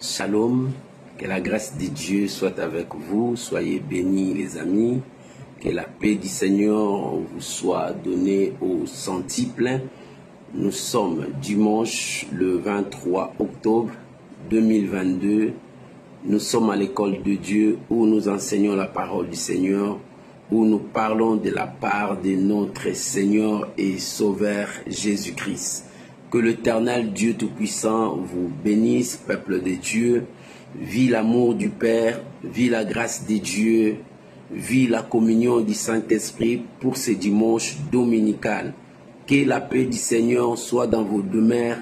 Shalom, que la grâce de Dieu soit avec vous, soyez bénis les amis, que la paix du Seigneur vous soit donnée au centuple. Nous sommes dimanche le 23 octobre 2022, nous sommes à l'école de Dieu où nous enseignons la parole du Seigneur, où nous parlons de la part de notre Seigneur et Sauveur Jésus-Christ. Que l'Éternel Dieu Tout-Puissant vous bénisse, peuple de Dieu. Vive l'amour du Père, vive la grâce de Dieu, vive la communion du Saint-Esprit pour ce dimanche dominical. Que la paix du Seigneur soit dans vos demeures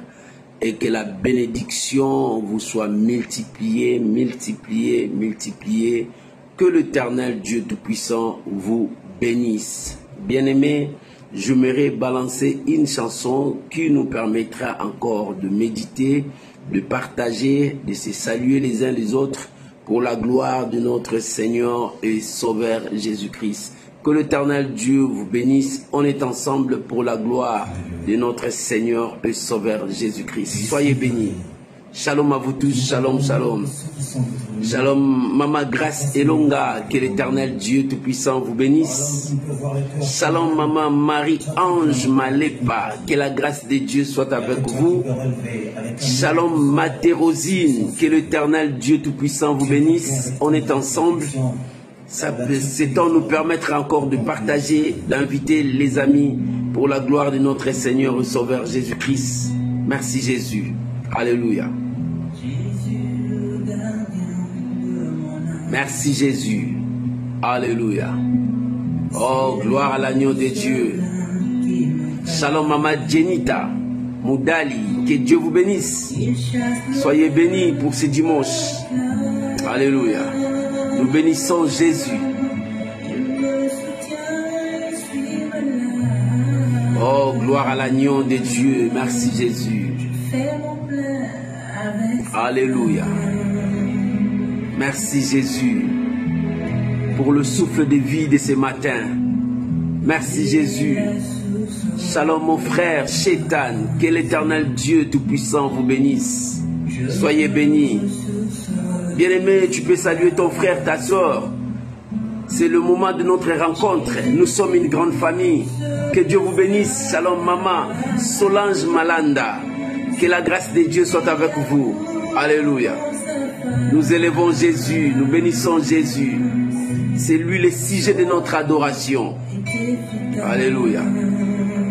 et que la bénédiction vous soit multipliée, multipliée, multipliée. Que l'Éternel Dieu Tout-Puissant vous bénisse. Bien-aimés, j'aimerais balancer une chanson qui nous permettra encore de méditer, de partager, de se saluer les uns les autres pour la gloire de notre Seigneur et Sauveur Jésus-Christ. Que l'Éternel Dieu vous bénisse. On est ensemble pour la gloire de notre Seigneur et Sauveur Jésus-Christ. Soyez bénis. Shalom à vous tous, shalom, shalom. Shalom, Maman Grâce Elonga, que l'Éternel Dieu Tout-Puissant vous bénisse. Shalom, Maman Marie-Ange Malepa, que la grâce de Dieu soit avec vous. Shalom, Matérosine, que l'Éternel Dieu Tout-Puissant vous bénisse. On est ensemble. C'est temps de nous permettre encore de partager, d'inviter les amis pour la gloire de notre Seigneur et Sauveur Jésus-Christ. Merci Jésus. Alléluia. Merci Jésus. Alléluia. Oh, gloire à l'agneau de Dieu. Shalom Mama Jenita Moudali. Que Dieu vous bénisse. Soyez bénis pour ce dimanche. Alléluia. Nous bénissons Jésus. Oh, gloire à l'agneau de Dieu. Merci Jésus. Alléluia. Merci Jésus pour le souffle de vie de ce matin. Merci Jésus. Shalom mon frère Chétan. Que l'Éternel Dieu Tout-Puissant vous bénisse. Soyez bénis. Bien-aimé, tu peux saluer ton frère, ta soeur. C'est le moment de notre rencontre. Nous sommes une grande famille. Que Dieu vous bénisse. Shalom maman Solange Malanda. Que la grâce de Dieu soit avec vous. Alléluia. Nous élevons Jésus, nous bénissons Jésus. C'est lui le sujet de notre adoration. Alléluia.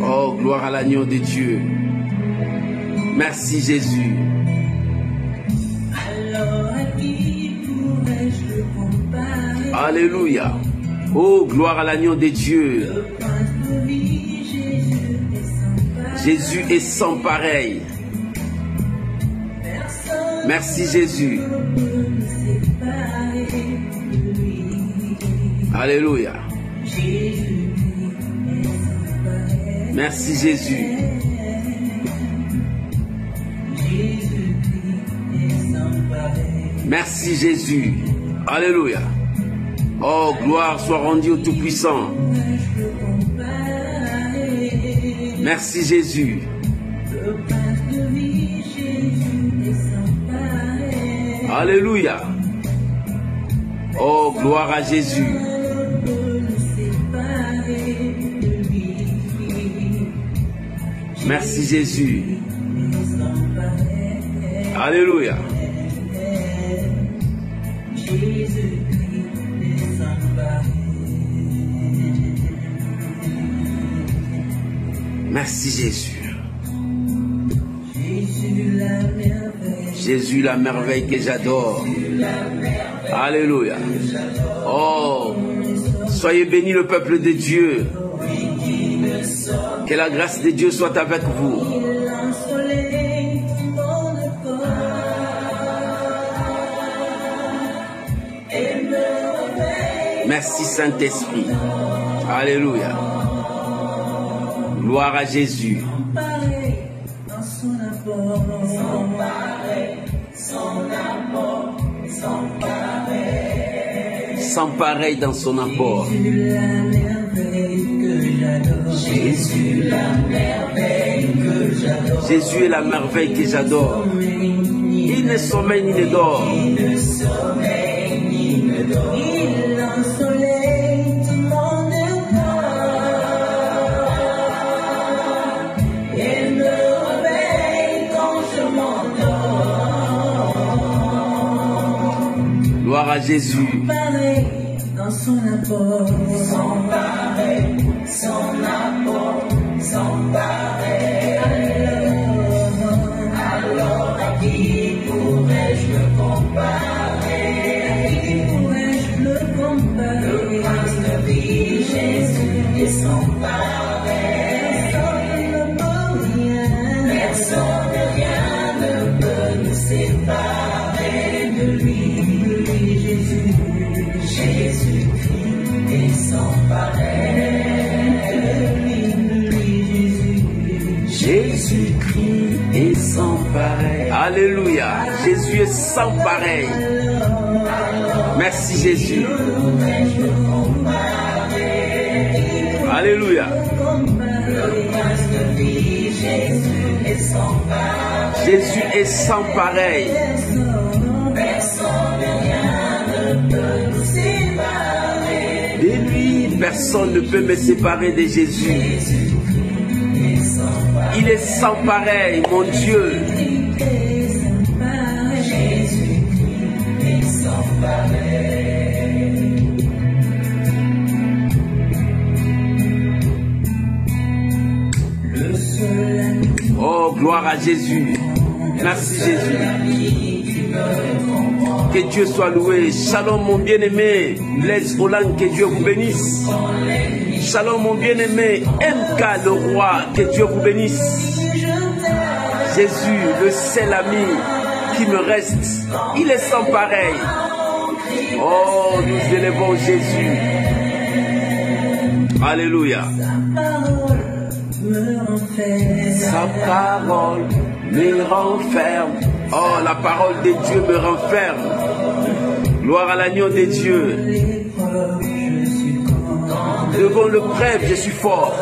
Oh, gloire à l'agneau de Dieu. Merci Jésus. Alléluia. Oh, gloire à l'agneau de Dieu. Jésus est sans pareil. Merci Jésus. Alléluia. Merci Jésus. Merci Jésus. Alléluia. Oh, gloire soit rendue au Tout-Puissant. Merci Jésus. Alléluia. Oh, gloire à Jésus. Merci Jésus. Alléluia. Merci Jésus. Jésus la merveille que j'adore. Alléluia. Oh, soyez bénis le peuple de Dieu. Que la grâce de Dieu soit avec vous. Merci Saint-Esprit. Alléluia. Gloire à Jésus. Sans pareil dans son apport. Jésus, la merveille que j'adore. Jésus est la merveille que j'adore. Il ne sommeille ni ne dort. Il ne sommeille ni ne dort. Il ensoleille tout mon état. Il me réveille quand je m'endors. Gloire à Jésus. Pareil dans son apport. Sans pareil, son apport, sans pareil. Alors à qui pourrais-je me comparer? À qui pourrais-je me comparer? Le prince de vie, Jésus est sans pareil. Personne, rien ne peut nous séparer de lui, Jésus. Jésus-Christ est sans pareil. Jésus-Christ est sans pareil. Alléluia. Jésus est sans pareil. Merci Jésus. Alléluia. Jésus est sans pareil. De lui, personne ne peut me séparer de Jésus. Il est sans pareil, mon Dieu. Oh, gloire à Jésus. Merci Jésus. Que Dieu soit loué. Shalom mon bien-aimé. Blaise Olan, que Dieu vous bénisse. Shalom mon bien-aimé. MK le roi, que Dieu vous bénisse. Jésus, le seul ami qui me reste, il est sans pareil. Oh, nous élevons Jésus. Alléluia. Sa parole me renferme. Oh, la parole de Dieu me renferme. Gloire à l'agneau de Dieu. Devant le prêtre, je suis fort.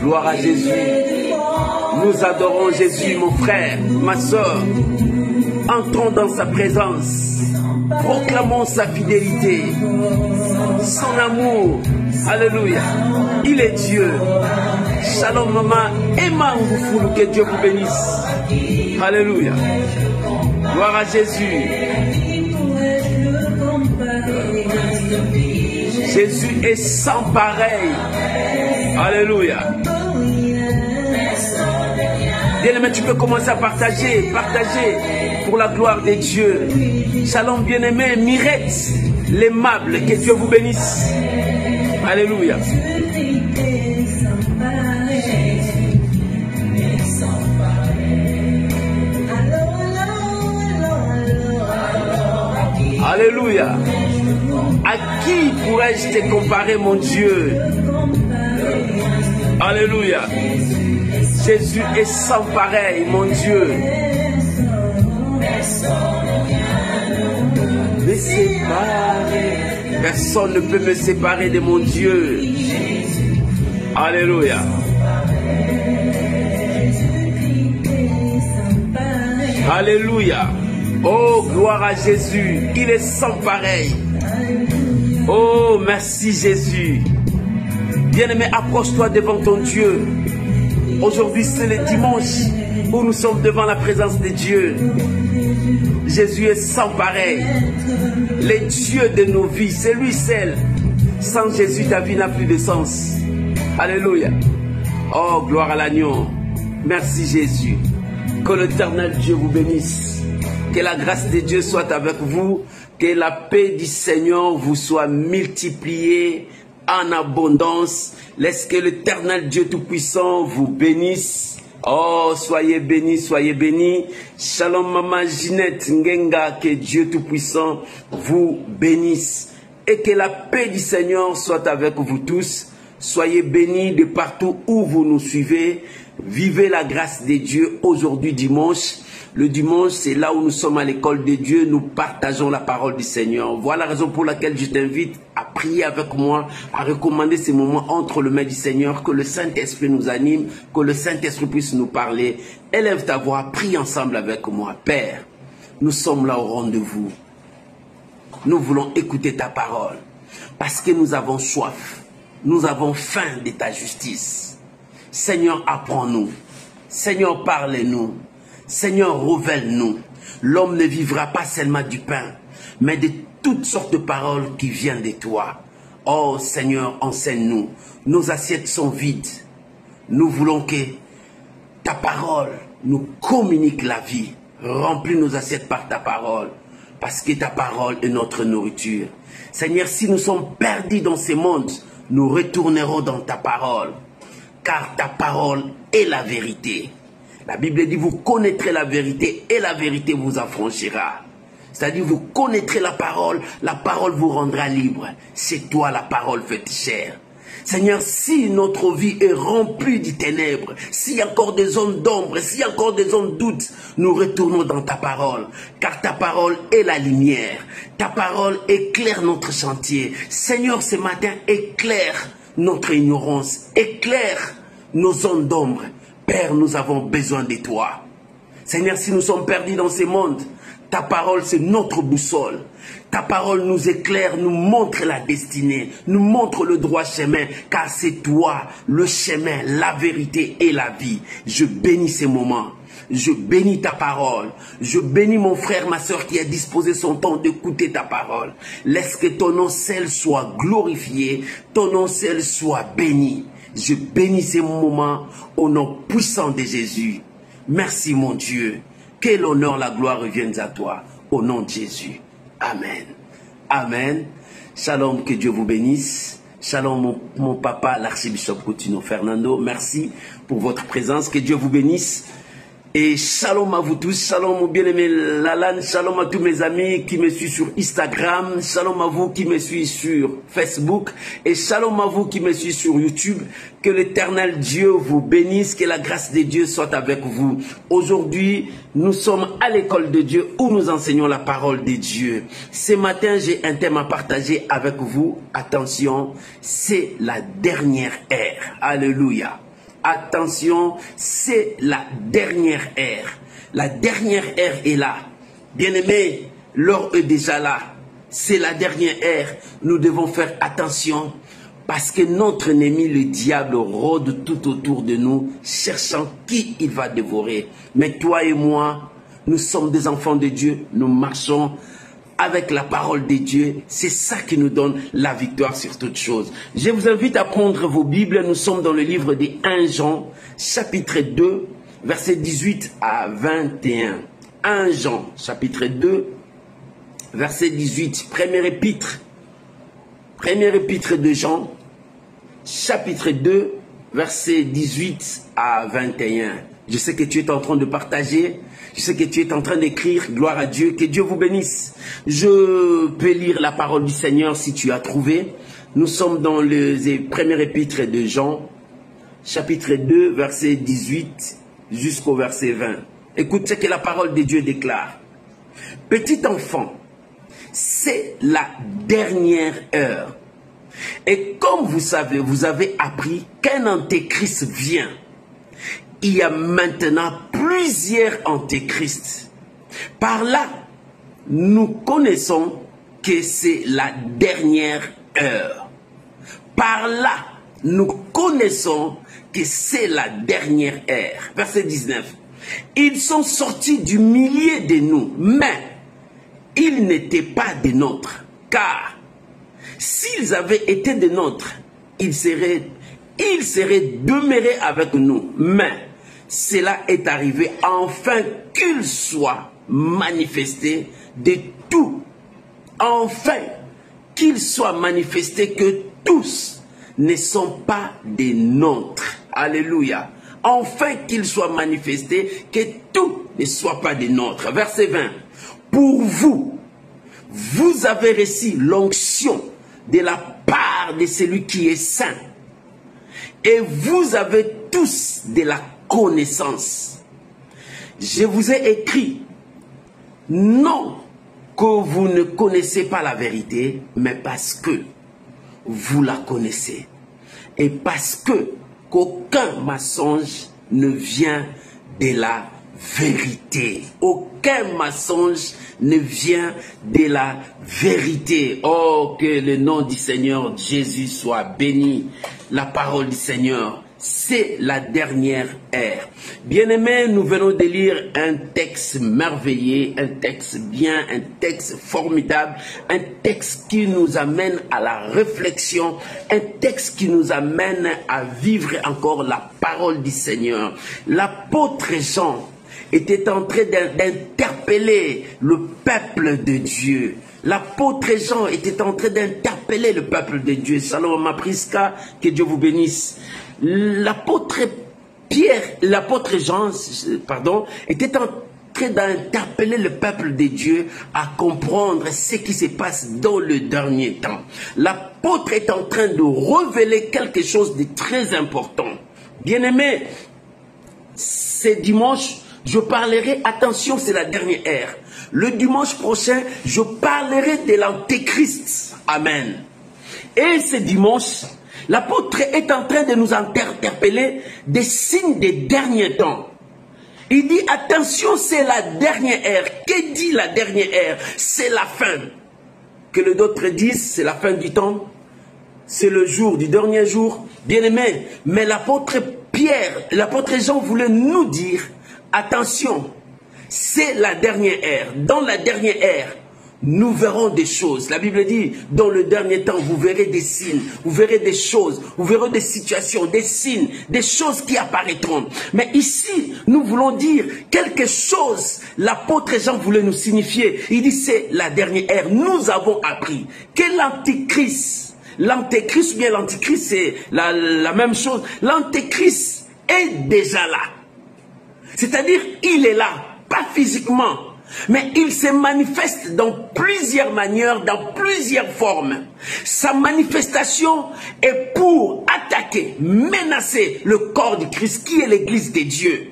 Gloire à Jésus. Nous adorons Jésus, mon frère, ma soeur. Entrons dans sa présence. Proclamons sa fidélité, son amour. Alléluia. Il est Dieu. Shalom maman. Emangoufoulou, que Dieu vous bénisse. Alléluia. Gloire à Jésus. Jésus est sans pareil. Alléluia. Bien-aimé, tu peux commencer à partager pour la gloire de Dieu. Shalom bien-aimé, Mirette, l'aimable, que Dieu vous bénisse. Alléluia. Alléluia. À qui pourrais-je te comparer, mon Dieu? Alléluia. Jésus est sans pareil, mon Dieu. Me séparer. Personne ne peut me séparer de mon Dieu. Alléluia. Alléluia. Oh, gloire à Jésus. Il est sans pareil. Oh, merci Jésus. Bien-aimé, approche-toi devant ton Dieu. Aujourd'hui, c'est le dimanche où nous sommes devant la présence de Dieu. Jésus est sans pareil. Le Dieu de nos vies, c'est lui seul. Sans Jésus, ta vie n'a plus de sens. Alléluia. Oh, gloire à l'agneau. Merci Jésus. Que l'Éternel Dieu vous bénisse. Que la grâce de Dieu soit avec vous. Que la paix du Seigneur vous soit multipliée en abondance. Laisse que l'Éternel Dieu Tout-Puissant vous bénisse. Oh, soyez bénis, soyez bénis. Shalom maman Ginette Ngenga, que Dieu Tout-Puissant vous bénisse. Et que la paix du Seigneur soit avec vous tous. Soyez bénis de partout où vous nous suivez. Vivez la grâce de Dieu aujourd'hui dimanche. Le dimanche, c'est là où nous sommes à l'école de Dieu, nous partageons la parole du Seigneur. Voilà la raison pour laquelle je t'invite à prier avec moi, à recommander ces moments entre les mains du Seigneur, que le Saint-Esprit nous anime, que le Saint-Esprit puisse nous parler. Élève ta voix, prie ensemble avec moi. Père, nous sommes là au rendez-vous. Nous voulons écouter ta parole parce que nous avons soif, nous avons faim de ta justice. Seigneur, apprends-nous. Seigneur, parle-nous. Seigneur, révèle-nous. L'homme ne vivra pas seulement du pain, mais de toutes sortes de paroles qui viennent de toi. Oh Seigneur, enseigne-nous. Nos assiettes sont vides. Nous voulons que ta parole nous communique la vie. Remplis nos assiettes par ta parole, parce que ta parole est notre nourriture. Seigneur, si nous sommes perdus dans ce monde, nous retournerons dans ta parole, car ta parole est la vérité. La Bible dit, vous connaîtrez la vérité et la vérité vous affranchira. C'est-à-dire, vous connaîtrez la parole vous rendra libre. C'est toi la parole faite chair. Seigneur, si notre vie est remplie de ténèbres, s'il y a encore des zones d'ombre, s'il y a encore des zones de doute, nous retournons dans ta parole, car ta parole est la lumière. Ta parole éclaire notre chantier. Seigneur, ce matin, éclaire notre ignorance, éclaire nos zones d'ombre. Père, nous avons besoin de toi. Seigneur, si nous sommes perdus dans ce monde, ta parole, c'est notre boussole. Ta parole nous éclaire, nous montre la destinée, nous montre le droit chemin, car c'est toi, le chemin, la vérité et la vie. Je bénis ces moments. Je bénis ta parole. Je bénis mon frère, ma soeur qui a disposé son temps d'écouter ta parole. Laisse que ton nom seul soit glorifié, ton nom seul soit béni. Je bénis ces moments au nom puissant de Jésus. Merci mon Dieu. Que l'honneur, la gloire reviennent à toi. Au nom de Jésus. Amen. Amen. Shalom, que Dieu vous bénisse. Shalom, mon papa, l'archibishop Coutinho Fernando. Merci pour votre présence. Que Dieu vous bénisse. Et shalom à vous tous, shalom mon bien-aimé Lalan, shalom à tous mes amis qui me suivent sur Instagram, shalom à vous qui me suivent sur Facebook et shalom à vous qui me suivent sur YouTube. Que l'Éternel Dieu vous bénisse, que la grâce de Dieu soit avec vous. Aujourd'hui, nous sommes à l'école de Dieu où nous enseignons la parole de Dieu. Ce matin, j'ai un thème à partager avec vous. Attention, c'est la dernière ère. Alléluia. Attention, c'est la dernière ère. La dernière ère est là. Bien-aimés, l'heure est déjà là. C'est la dernière ère. Nous devons faire attention parce que notre ennemi, le diable, rôde tout autour de nous, cherchant qui il va dévorer. Mais toi et moi, nous sommes des enfants de Dieu. Nous marchons avec la parole de Dieu, c'est ça qui nous donne la victoire sur toutes choses. Je vous invite à prendre vos Bibles. Nous sommes dans le livre de 1 Jean, chapitre 2, versets 18 à 21. 1 Jean, chapitre 2, verset 18. Première épître de Jean, chapitre 2, verset 18 à 21. Je sais que tu es en train de partager. Je sais que tu es en train d'écrire, gloire à Dieu, que Dieu vous bénisse. Je peux lire la parole du Seigneur si tu as trouvé. Nous sommes dans le premier épître de Jean, chapitre 2, verset 18 jusqu'au verset 20. Écoute ce que la parole de Dieu déclare. Petit enfant, c'est la dernière heure. Et comme vous savez, vous avez appris qu'un antéchrist vient. Il y a maintenant plusieurs antéchrists. Par là, nous connaissons que c'est la dernière heure. Par là, nous connaissons que c'est la dernière ère. Verset 19. Ils sont sortis du milieu de nous, mais ils n'étaient pas des nôtres. Car s'ils avaient été des nôtres, ils seraient demeurés avec nous. Mais cela est arrivé afin qu'il soit manifesté de tout. Enfin, qu'il soit manifesté que tous ne sont pas des nôtres. Alléluia. Enfin qu'il soit manifesté que tout ne soit pas des nôtres. Verset 20. Pour vous, vous avez reçu l'onction de la part de celui qui est saint. Et vous avez tous de la connaissance. je vous ai écrit, non que vous ne connaissez pas la vérité, mais parce que vous la connaissez. Et parce que qu'aucun mensonge ne vient de la vérité. Aucun mensonge ne vient de la vérité. Oh, que le nom du Seigneur Jésus soit béni. La parole du Seigneur, c'est la dernière ère. Bien-aimés, nous venons de lire un texte merveilleux, un texte bien, un texte formidable, un texte qui nous amène à la réflexion, un texte qui nous amène à vivre encore la parole du Seigneur. L'apôtre Jean était en train d'interpeller le peuple de Dieu. L'apôtre Jean était en train d'interpeller le peuple de Dieu. Shalom Mapriska, que Dieu vous bénisse. L'apôtre Jean, était en train d'interpeller le peuple de Dieu à comprendre ce qui se passe dans le dernier temps. L'apôtre est en train de révéler quelque chose de très important. Bien-aimés, ce dimanche, je parlerai, attention, c'est la dernière ère. Le dimanche prochain, je parlerai de l'Antéchrist. Amen. Et ce dimanche, l'apôtre est en train de nous interpeller des signes des derniers temps. Il dit, attention, c'est la dernière ère. Que dit la dernière ère? C'est la fin. Que les autres disent, c'est la fin du temps. C'est le jour du dernier jour. Bien-aimé, mais l'apôtre Jean voulait nous dire, attention, c'est la dernière ère. Dans la dernière ère, nous verrons des choses. La Bible dit, dans le dernier temps, vous verrez des signes, vous verrez des choses, vous verrez des situations, des signes, des choses qui apparaîtront. Mais ici, nous voulons dire quelque chose. L'apôtre Jean voulait nous signifier. Il dit, c'est la dernière ère. Nous avons appris que l'Antéchrist, ou bien l'Antéchrist, c'est la même chose. L'Antéchrist est déjà là. C'est-à-dire, il est là, pas physiquement, mais il se manifeste dans plusieurs manières, dans plusieurs formes. Sa manifestation est pour attaquer, menacer le corps du Christ, qui est l'Église de Dieu.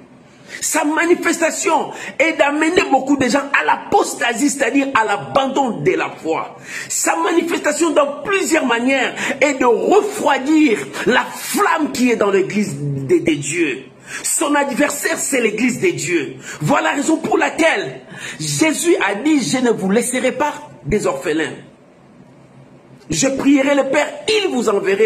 Sa manifestation est d'amener beaucoup de gens à l'apostasie, c'est-à-dire à l'abandon de la foi. Sa manifestation dans plusieurs manières est de refroidir la flamme qui est dans l'Église de Dieu. Son adversaire, c'est l'Église de Dieu. Voilà la raison pour laquelle Jésus a dit, je ne vous laisserai pas des orphelins. Je prierai le Père, il vous enverra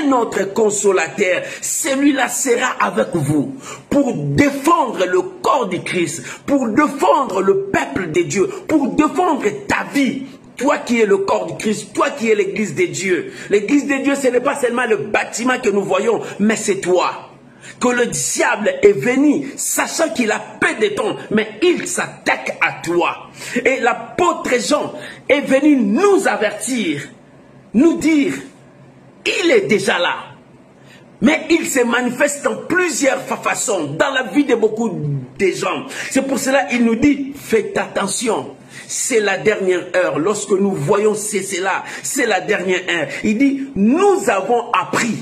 un autre consolateur. Celui-là sera avec vous pour défendre le corps du Christ, pour défendre le peuple de Dieu, pour défendre ta vie. Toi qui es le corps du Christ, toi qui es l'Église de Dieu. L'Église de Dieu, ce n'est pas seulement le bâtiment que nous voyons, mais c'est toi. Que le diable est venu, sachant qu'il a peu de temps, mais il s'attaque à toi. Et l'apôtre Jean est venu nous avertir, nous dire, il est déjà là. Mais il se manifeste dans plusieurs façons, dans la vie de beaucoup de gens. C'est pour cela qu'il nous dit, faites attention. C'est la dernière heure. Lorsque nous voyons cela, c'est la dernière heure. Il dit, nous avons appris.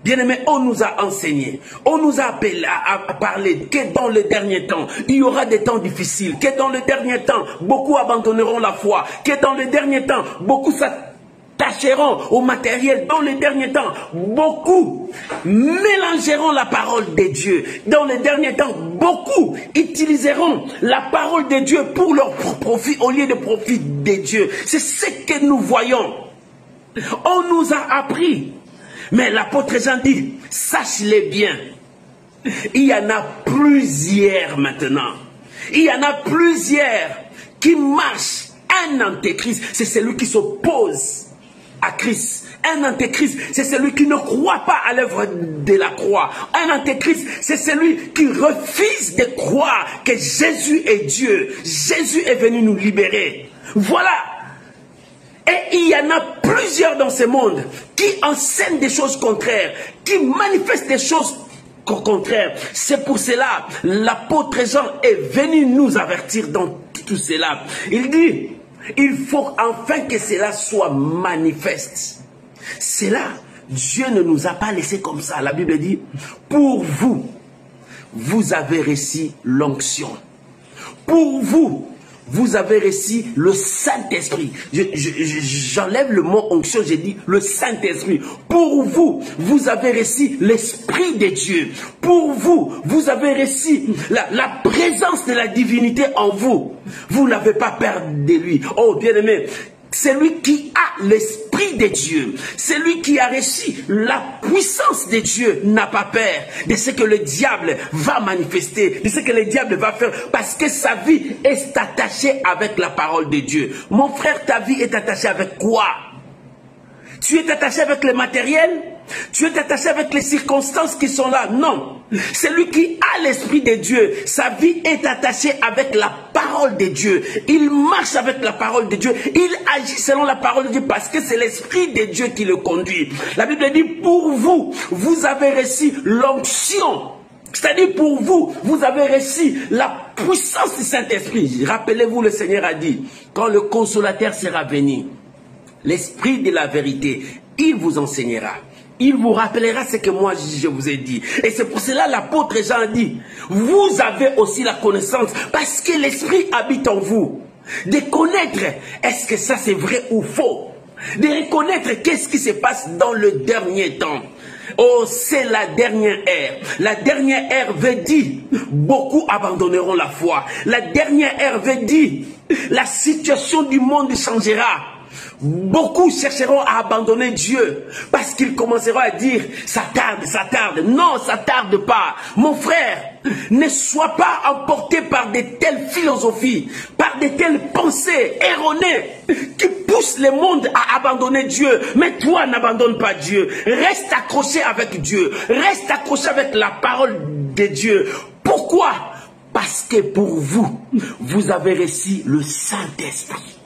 Bien-aimés, on nous a enseigné, on nous a appelé à parler que dans le dernier temps, il y aura des temps difficiles, que dans le dernier temps, beaucoup abandonneront la foi, que dans le dernier temps, beaucoup s'attacheront au matériel, dans le dernier temps, beaucoup mélangeront la parole de Dieu, dans le dernier temps, beaucoup utiliseront la parole de Dieu pour leur profit au lieu de profit de Dieu. C'est ce que nous voyons. On nous a appris. Mais l'apôtre Jean dit, sache-les bien, il y en a plusieurs maintenant. Il y en a plusieurs qui marchent. Un antéchrist, c'est celui qui s'oppose à Christ. Un antéchrist, c'est celui qui ne croit pas à l'œuvre de la croix. Un antéchrist, c'est celui qui refuse de croire que Jésus est Dieu. Jésus est venu nous libérer. Voilà. Et il y en a plusieurs dans ce monde qui enseignent des choses contraires, qui manifestent des choses contraires. C'est pour cela l'apôtre Jean est venu nous avertir dans tout cela. Il dit, il faut enfin que cela soit manifeste. C'est là, Dieu ne nous a pas laissé comme ça. La Bible dit, pour vous, vous avez reçu l'onction. Pour vous, vous avez reçu le Saint-Esprit. J'enlève le mot onction, j'ai dit le Saint-Esprit. Pour vous, vous avez reçu l'Esprit de Dieu. Pour vous, vous avez reçu la présence de la divinité en vous. Vous n'avez pas peur de lui. Oh, bien-aimé, celui qui a l'Esprit de Dieu, celui qui a reçu la puissance de Dieu n'a pas peur de ce que le diable va manifester, de ce que le diable va faire, parce que sa vie est attachée avec la parole de Dieu. Mon frère, ta vie est attachée avec quoi? Tu es attaché avec le matériel? Tu es attaché avec les circonstances qui sont là? Non. Celui qui a l'Esprit de Dieu, sa vie est attachée avec la parole de Dieu. Il marche avec la parole de Dieu. Il agit selon la parole de Dieu parce que c'est l'Esprit de Dieu qui le conduit. La Bible dit, pour vous, vous avez reçu l'onction. C'est-à-dire pour vous, vous avez reçu la puissance du Saint-Esprit. Rappelez-vous, le Seigneur a dit, quand le consolateur sera venu, l'Esprit de la vérité, il vous enseignera. Il vous rappellera ce que moi je vous ai dit. Et c'est pour cela l'apôtre Jean dit, vous avez aussi la connaissance parce que l'Esprit habite en vous. De connaître, est-ce que ça c'est vrai ou faux? De reconnaître qu'est-ce qui se passe dans le dernier temps. Oh, c'est la dernière ère. La dernière ère veut dire, beaucoup abandonneront la foi. La dernière ère veut dire, la situation du monde changera. Beaucoup chercheront à abandonner Dieu parce qu'ils commenceront à dire ça tarde, ça tarde. Non, ça tarde pas. Mon frère, ne sois pas emporté par de telles philosophies, par de telles pensées erronées qui poussent le monde à abandonner Dieu. Mais toi, n'abandonne pas Dieu. Reste accroché avec Dieu. Reste accroché avec la parole de Dieu. Pourquoi? Parce que pour vous, vous avez reçu le Saint-Esprit.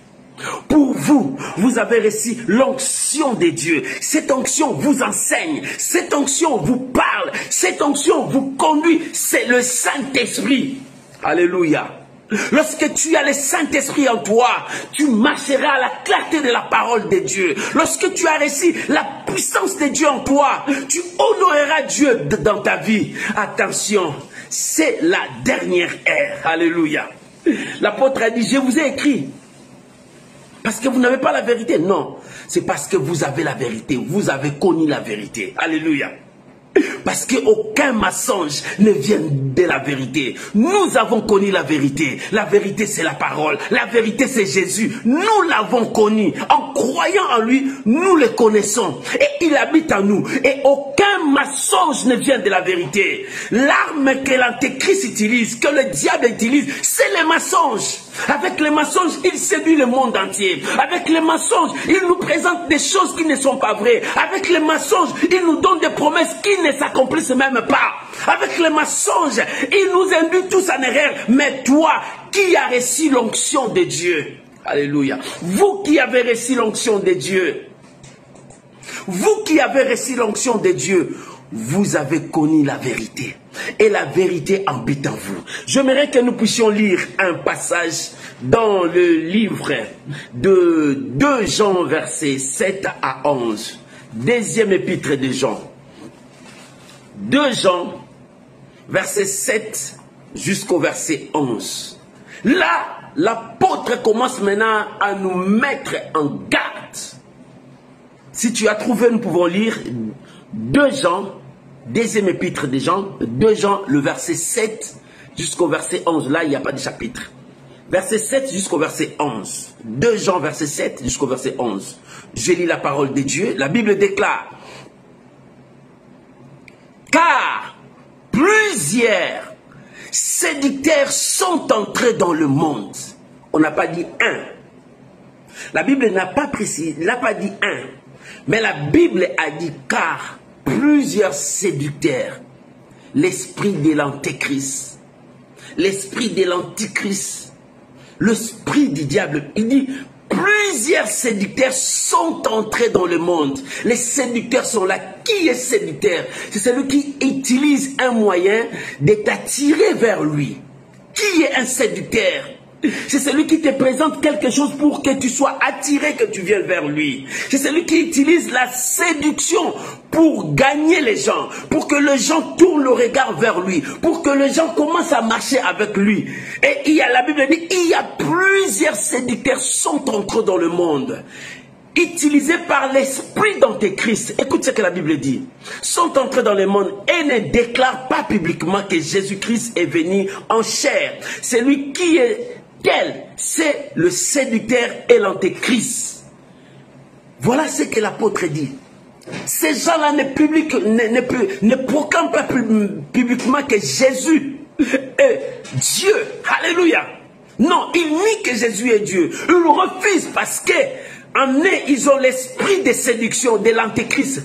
Pour vous, vous avez reçu l'onction de Dieu. Cette onction vous enseigne. Cette onction vous parle. Cette onction vous conduit. C'est le Saint-Esprit. Alléluia. Lorsque tu as le Saint-Esprit en toi, tu marcheras à la clarté de la parole de Dieu. Lorsque tu as reçu la puissance de Dieu en toi, tu honoreras Dieu dans ta vie. Attention, c'est la dernière ère. Alléluia. L'apôtre a dit, je vous ai écrit. Parce que vous n'avez pas la vérité. Non, c'est parce que vous avez la vérité. Vous avez connu la vérité. Alléluia. Parce qu'aucun mensonge ne vient de la vérité. Nous avons connu la vérité. La vérité, c'est la parole. La vérité, c'est Jésus. Nous l'avons connu. En croyant en lui, nous le connaissons. Et il habite en nous. Et aucun mensonge ne vient de la vérité. L'arme que l'antéchrist utilise, que le diable utilise, c'est les mensonges. Avec les mensonges, il séduit le monde entier. Avec les mensonges, il nous présente des choses qui ne sont pas vraies. Avec les mensonges, il nous donne des promesses qui ne s'accomplissent même pas. Avec les mensonges, il nous induit tous en erreur. Mais toi, qui as reçu l'onction de Dieu, alléluia, vous qui avez reçu l'onction de Dieu, vous qui avez reçu l'onction de Dieu, vous avez connu la vérité. Et la vérité habite en vous. J'aimerais que nous puissions lire un passage dans le livre de 2 Jean, versets 7 à 11. Deuxième épître de Jean. 2 Jean, verset 7 jusqu'au verset 11. Là, l'apôtre commence maintenant à nous mettre en garde. Si tu as trouvé, nous pouvons lire 2 Jean, deuxième épître de Jean, 2 Jean, le verset 7 jusqu'au verset 11. Là, il n'y a pas de chapitre. Verset 7 jusqu'au verset 11. 2 Jean, verset 7 jusqu'au verset 11. Je lis la parole de Dieu. La Bible déclare: car plusieurs séducteurs sont entrés dans le monde. On n'a pas dit un. La Bible n'a pas précisé, n'a pas dit un. Mais la Bible a dit car plusieurs séducteurs, l'esprit de l'antéchrist, l'esprit de l'antichrist, l'esprit du diable. Il dit plusieurs séducteurs sont entrés dans le monde. Les séducteurs sont là. Qui est séducteur? C'est celui qui utilise un moyen de t'attirer vers lui. Qui est un séducteur? C'est celui qui te présente quelque chose pour que tu sois attiré, que tu viennes vers lui. C'est celui qui utilise la séduction pour gagner les gens, pour que les gens tournent le regard vers lui, pour que les gens commencent à marcher avec lui. Et la Bible dit, il y a plusieurs séducteurs sont entrés dans le monde, utilisés par l'esprit d'Antéchrist. Écoute ce que la Bible dit. Sont entrés dans le monde et ne déclarent pas publiquement que Jésus-Christ est venu en chair. C'est lui qui est tel, c'est le séducteur et l'Antéchrist. Voilà ce que l'apôtre dit. Ces gens-là ne proclament pas publiquement que Jésus est Dieu. Alléluia. Non, ils nient que Jésus est Dieu. Ils le refusent parce que en eux, ils ont l'esprit de séduction de l'Antéchrist.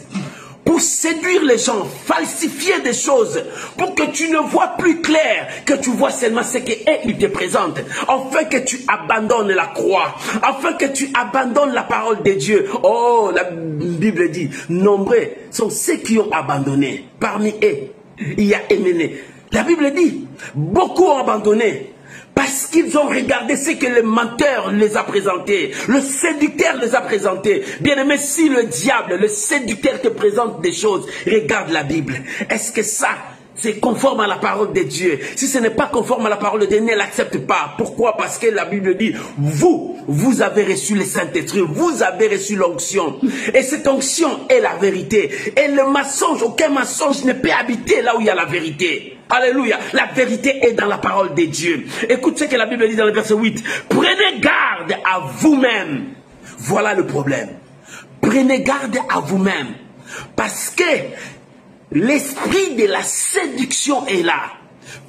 Pour séduire les gens, falsifier des choses, pour que tu ne vois plus clair, que tu vois seulement ce qu'il te présente, afin que tu abandonnes la croix, afin que tu abandonnes la parole de Dieu. Oh, la Bible dit, nombreux sont ceux qui ont abandonné. Parmi eux, il y a Éméné. La Bible dit, beaucoup ont abandonné. Parce qu'ils ont regardé ce que le menteur les a présenté, le séducteur les a présentés. Bien aimé, si le diable, le séducteur te présente des choses, regarde la Bible. Est-ce que ça, c'est conforme à la parole de Dieu? Si ce n'est pas conforme à la parole de Dieu, ne l'accepte pas. Pourquoi? Parce que la Bible dit, vous avez reçu le Saint-Esprit, vous avez reçu l'onction. Et cette onction est la vérité. Et le mensonge, aucun mensonge ne peut habiter là où il y a la vérité. Alléluia. La vérité est dans la parole de Dieu. Écoute ce que la Bible dit dans le verset 8. Prenez garde à vous-même. Voilà le problème. Prenez garde à vous-même. Parce que l'esprit de la séduction est là.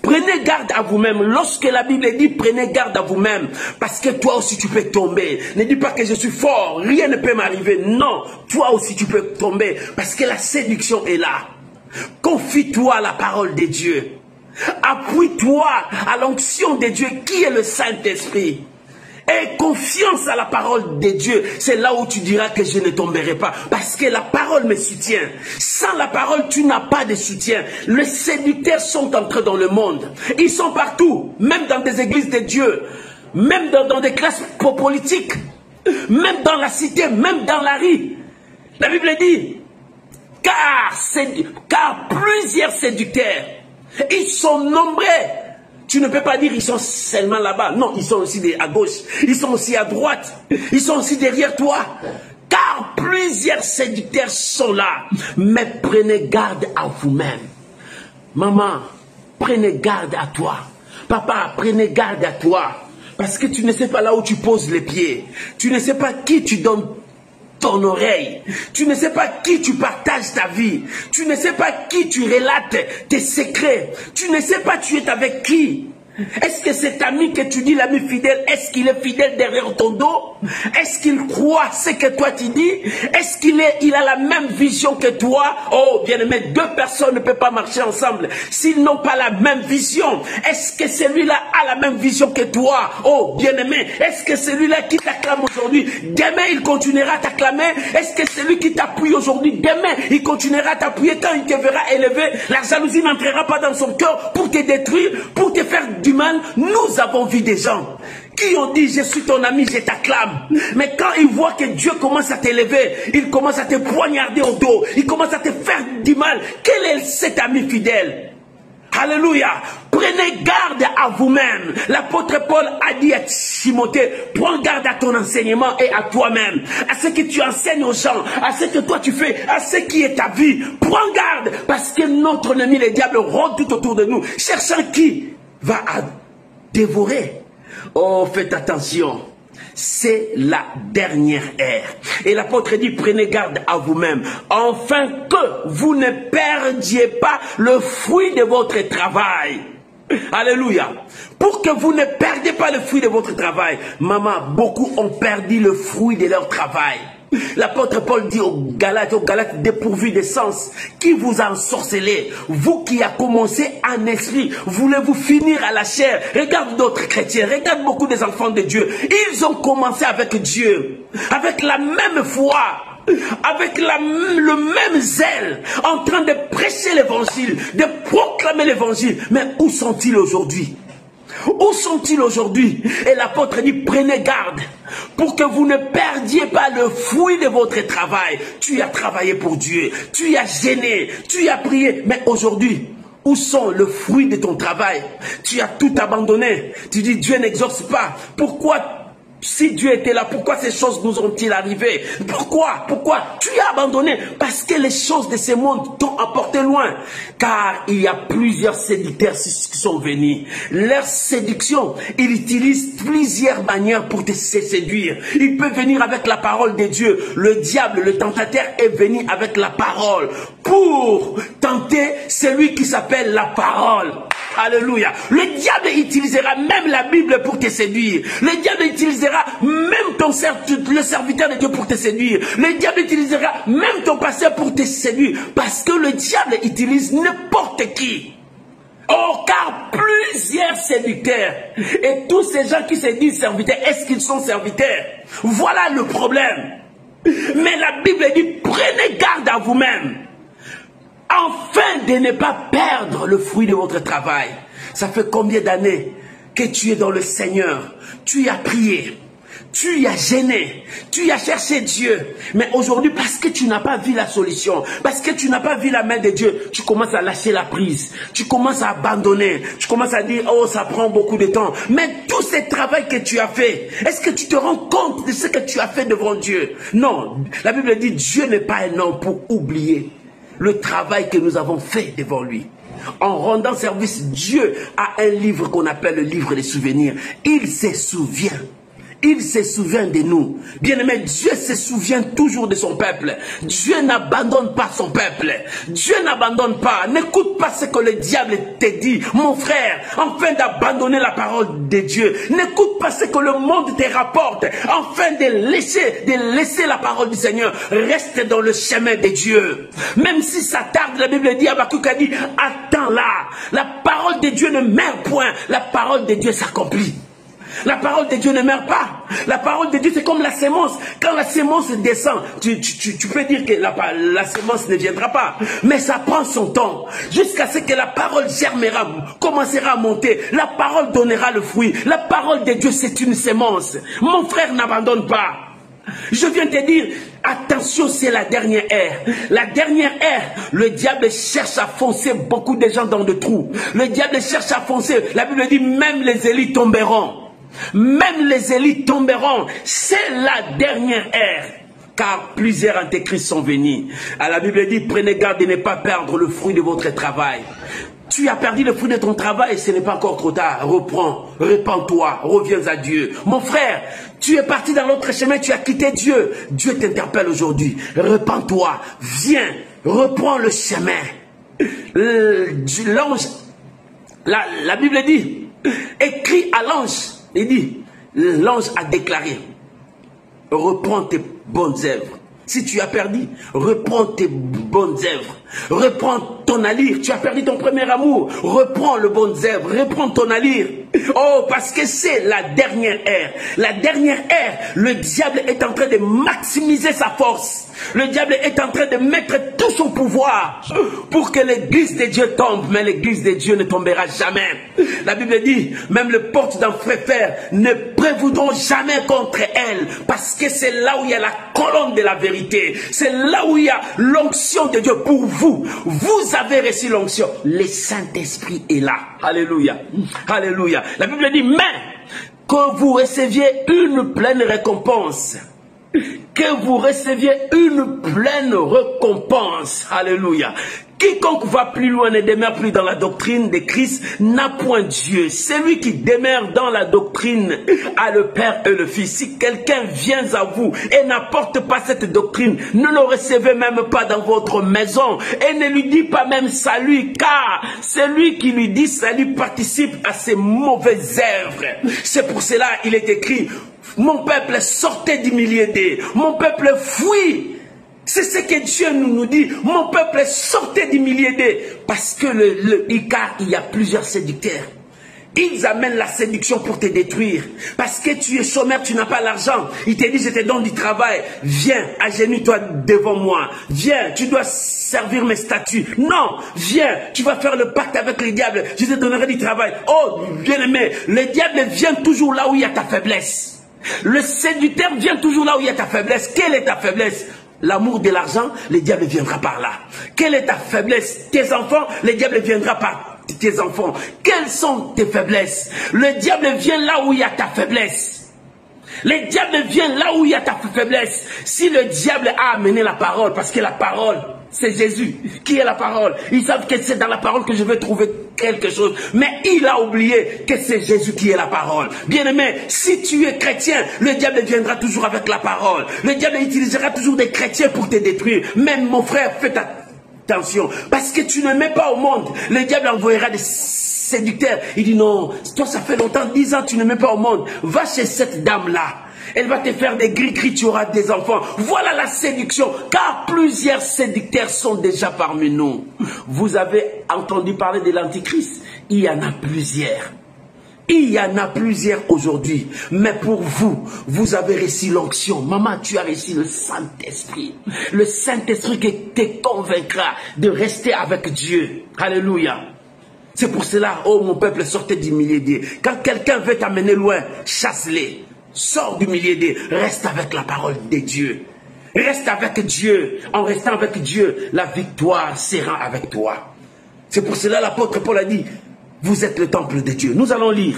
Prenez garde à vous-même. Lorsque la Bible dit prenez garde à vous-même, parce que toi aussi tu peux tomber. Ne dis pas que je suis fort, rien ne peut m'arriver. Non, toi aussi tu peux tomber, parce que la séduction est là. Confie-toi à la parole de Dieu. Appuie-toi à l'onction de Dieu qui est le Saint-Esprit. Et confiance à la parole de Dieu. C'est là où tu diras que je ne tomberai pas. Parce que la parole me soutient. Sans la parole, tu n'as pas de soutien. Les séducteurs sont entrés dans le monde. Ils sont partout. Même dans des églises de Dieu. Même dans des classes politiques. Même dans la cité. Même dans la rue. La Bible dit, car plusieurs séducteurs, ils sont nombreux. Tu ne peux pas dire ils sont seulement là-bas. Non, ils sont aussi à gauche. Ils sont aussi à droite. Ils sont aussi derrière toi. Car plusieurs séducteurs sont là. Mais prenez garde à vous-même. Maman, prenez garde à toi. Papa, prenez garde à toi. Parce que tu ne sais pas là où tu poses les pieds. Tu ne sais pas qui tu donnes ton oreille. Tu ne sais pas qui tu partages ta vie. Tu ne sais pas qui tu relates tes secrets. Tu ne sais pas tu es avec qui. Est-ce que cet ami que tu dis, l'ami fidèle, est-ce qu'il est fidèle derrière ton dos? Est-ce qu'il croit ce que toi tu dis? Est-ce qu'il a la même vision que toi? Oh, bien aimé, deux personnes ne peuvent pas marcher ensemble s'ils n'ont pas la même vision. Est-ce que celui-là a la même vision que toi? Oh, bien aimé, est-ce que celui-là qui t'acclame aujourd'hui, demain il continuera à t'acclamer? Est-ce que celui qui t'appuie aujourd'hui, demain il continuera à t'appuyer? Quand il te verra élevé, la jalousie n'entrera pas dans son cœur pour te détruire, pour te faire du mal. Nous avons vu des gens qui ont dit je suis ton ami, je t'acclame. Mais quand ils voient que Dieu commence à t'élever, il commence à te poignarder au dos, il commence à te faire du mal. Quel est cet ami fidèle? Alléluia. Prenez garde à vous-même. L'apôtre Paul a dit à Timothée, prends garde à ton enseignement et à toi-même, à ce que tu enseignes aux gens, à ce que toi tu fais, à ce qui est ta vie. Prends garde, parce que notre ennemi, le diable, rôde tout autour de nous, cherchant qui va dévorer. Oh, faites attention. C'est la dernière ère. Et l'apôtre dit, prenez garde à vous-même, afin que vous ne perdiez pas le fruit de votre travail. Alléluia. Pour que vous ne perdiez pas le fruit de votre travail. Maman, beaucoup ont perdu le fruit de leur travail. L'apôtre Paul dit aux Galates dépourvus de sens, qui vous a ensorcelé? Vous qui a commencé en esprit, voulez-vous finir à la chair? Regarde d'autres chrétiens, regarde beaucoup des enfants de Dieu. Ils ont commencé avec Dieu, avec la même foi, avec le même zèle, en train de prêcher l'évangile, de proclamer l'évangile. Mais où sont-ils aujourd'hui? Où sont-ils aujourd'hui? Et l'apôtre dit, prenez garde pour que vous ne perdiez pas le fruit de votre travail. Tu as travaillé pour Dieu, tu as gêné, tu as prié, mais aujourd'hui, où sont le fruit de ton travail? Tu as tout abandonné. Tu dis, Dieu n'exauce pas. Pourquoi? Si Dieu était là, pourquoi ces choses nous ont-ils arrivé? Pourquoi? Tu as abandonné? Parce que les choses de ce monde t'ont apporté loin. Car il y a plusieurs séducteurs qui sont venus. Leur séduction, ils utilisent plusieurs manières pour te séduire. Il peut venir avec la parole de Dieu. Le diable, le tentateur, est venu avec la parole pour tenter celui qui s'appelle la parole. Alléluia. Le diable utilisera même la Bible pour te séduire. Le diable utilisera même le serviteur de Dieu pour te séduire. Le diable utilisera même ton pasteur pour te séduire. Parce que le diable utilise n'importe qui. Oh, car plusieurs séducteurs et tous ces gens qui se disent serviteurs, est-ce qu'ils sont serviteurs? Voilà le problème. Mais la Bible dit, prenez garde à vous-même, afin de ne pas perdre le fruit de votre travail. Ça fait combien d'années que tu es dans le Seigneur? Tu as prié, tu as gêné, tu as cherché Dieu. Mais aujourd'hui, parce que tu n'as pas vu la solution, parce que tu n'as pas vu la main de Dieu, tu commences à lâcher la prise. Tu commences à abandonner. Tu commences à dire, oh, ça prend beaucoup de temps. Mais tout ce travail que tu as fait, est-ce que tu te rends compte de ce que tu as fait devant Dieu? Non. La Bible dit, Dieu n'est pas un homme pour oublier le travail que nous avons fait devant lui. En rendant service, Dieu a un livre qu'on appelle le livre des souvenirs. Il se souvient. Il se souvient de nous. Bien-aimé, Dieu se souvient toujours de son peuple. Dieu n'abandonne pas son peuple. Dieu n'abandonne pas. N'écoute pas ce que le diable te dit, mon frère, afin d'abandonner la parole de Dieu. N'écoute pas ce que le monde te rapporte, afin de laisser la parole du Seigneur. Reste dans le chemin de Dieu. Même si ça tarde, la Bible dit, Habakkuk a dit, attends-là. La parole de Dieu ne meurt point. La parole de Dieu s'accomplit. La parole de Dieu ne meurt pas. La parole de Dieu, c'est comme la sémence. Quand la sémence descend, tu peux dire que la sémence ne viendra pas. Mais ça prend son temps. Jusqu'à ce que la parole germera, commencera à monter. La parole donnera le fruit. La parole de Dieu, c'est une sémence. Mon frère, n'abandonne pas. Je viens te dire, attention, c'est la dernière ère. La dernière ère, le diable cherche à foncer beaucoup de gens dans le trou. Le diable cherche à foncer. La Bible dit, même les élites tomberont. Même les élites tomberont. C'est la dernière ère. Car plusieurs antéchrists sont venus. La Bible dit, prenez garde de ne pas perdre le fruit de votre travail. Tu as perdu le fruit de ton travail, ce n'est pas encore trop tard. Reprends, répands-toi, reviens à Dieu. Mon frère, tu es parti dans l'autre chemin, tu as quitté Dieu. Dieu t'interpelle aujourd'hui. Repens-toi, viens, reprends le chemin. L'ange, la Bible dit, écrit à l'ange, il dit, l'ange a déclaré, reprends tes bonnes œuvres. Si tu as perdu, reprends tes bonnes œuvres. Reprends ton allure. Tu as perdu ton premier amour. Reprends le bonnes œuvres. Reprends ton allure. Oh, parce que c'est la dernière ère. La dernière ère, le diable est en train de maximiser sa force. Le diable est en train de mettre tout son pouvoir pour que l'église de Dieu tombe. Mais l'église de Dieu ne tombera jamais. La Bible dit, même les portes d'enfer ne prévaudront jamais contre elle. Parce que c'est là où il y a la colonne de la vérité. C'est là où il y a l'onction de Dieu pour vous. Vous avez reçu l'onction. Le Saint-Esprit est là. Alléluia. Alléluia. La Bible dit, mais que vous receviez une pleine récompense. Que vous receviez une pleine récompense. Alléluia. Quiconque va plus loin ne demeure plus dans la doctrine de Christ n'a point Dieu. Celui qui demeure dans la doctrine a le Père et le Fils. Si quelqu'un vient à vous et n'apporte pas cette doctrine, ne le recevez même pas dans votre maison et ne lui dit pas même salut, car celui qui lui dit salut participe à ses mauvaises œuvres. C'est pour cela il est écrit, mon peuple sortez du milieu d'eux, mon peuple fuit. C'est ce que Dieu nous dit. Mon peuple sortez du milieu d'eux. Parce que car il y a plusieurs séducteurs Ils amènent la séduction pour te détruire. Parce que tu es chômeur, tu n'as pas l'argent. Ils te disent, je te donne du travail. Viens, agenouille-toi devant moi. Viens, tu dois servir mes statuts. Non, viens, tu vas faire le pacte avec le diable. Je te donnerai du travail. Oh, bien-aimé, le diable vient toujours là où il y a ta faiblesse. Le séducteur vient toujours là où il y a ta faiblesse. Quelle est ta faiblesse? L'amour de l'argent, le diable viendra par là. Quelle est ta faiblesse? Tes enfants, le diable viendra par tes enfants. Quelles sont tes faiblesses? Le diable vient là où il y a ta faiblesse. Le diable vient là où il y a ta faiblesse. Si le diable a amené la parole, parce que la parole, c'est Jésus. Qui est la parole? Ils savent que c'est dans la parole que je vais trouver quelque chose. Mais il a oublié que c'est Jésus qui est la parole. Bien-aimé, si tu es chrétien, le diable viendra toujours avec la parole. Le diable utilisera toujours des chrétiens pour te détruire. Même mon frère, fais attention. Parce que tu ne mets pas au monde. Le diable envoyera des séducteurs. Il dit non, toi ça fait longtemps, 10 ans, tu ne mets pas au monde. Va chez cette dame-là. Elle va te faire des gris-gris, tu auras des enfants. Voilà la séduction. Car plusieurs séducteurs sont déjà parmi nous. Vous avez entendu parler de l'Antichrist. Il y en a plusieurs. Il y en a plusieurs aujourd'hui. Mais pour vous, vous avez reçu l'onction. Maman, tu as reçu le Saint-Esprit. Le Saint-Esprit qui te convaincra de rester avec Dieu. Alléluia. C'est pour cela, oh mon peuple, sortez du milieu d'eux. Quand quelqu'un veut t'amener loin, chasse-les. Sors du milieu d'eux. Reste avec la parole de Dieu. Reste avec Dieu. En restant avec Dieu, la victoire sera avec toi. C'est pour cela l'apôtre Paul a dit, vous êtes le temple de Dieu. Nous allons lire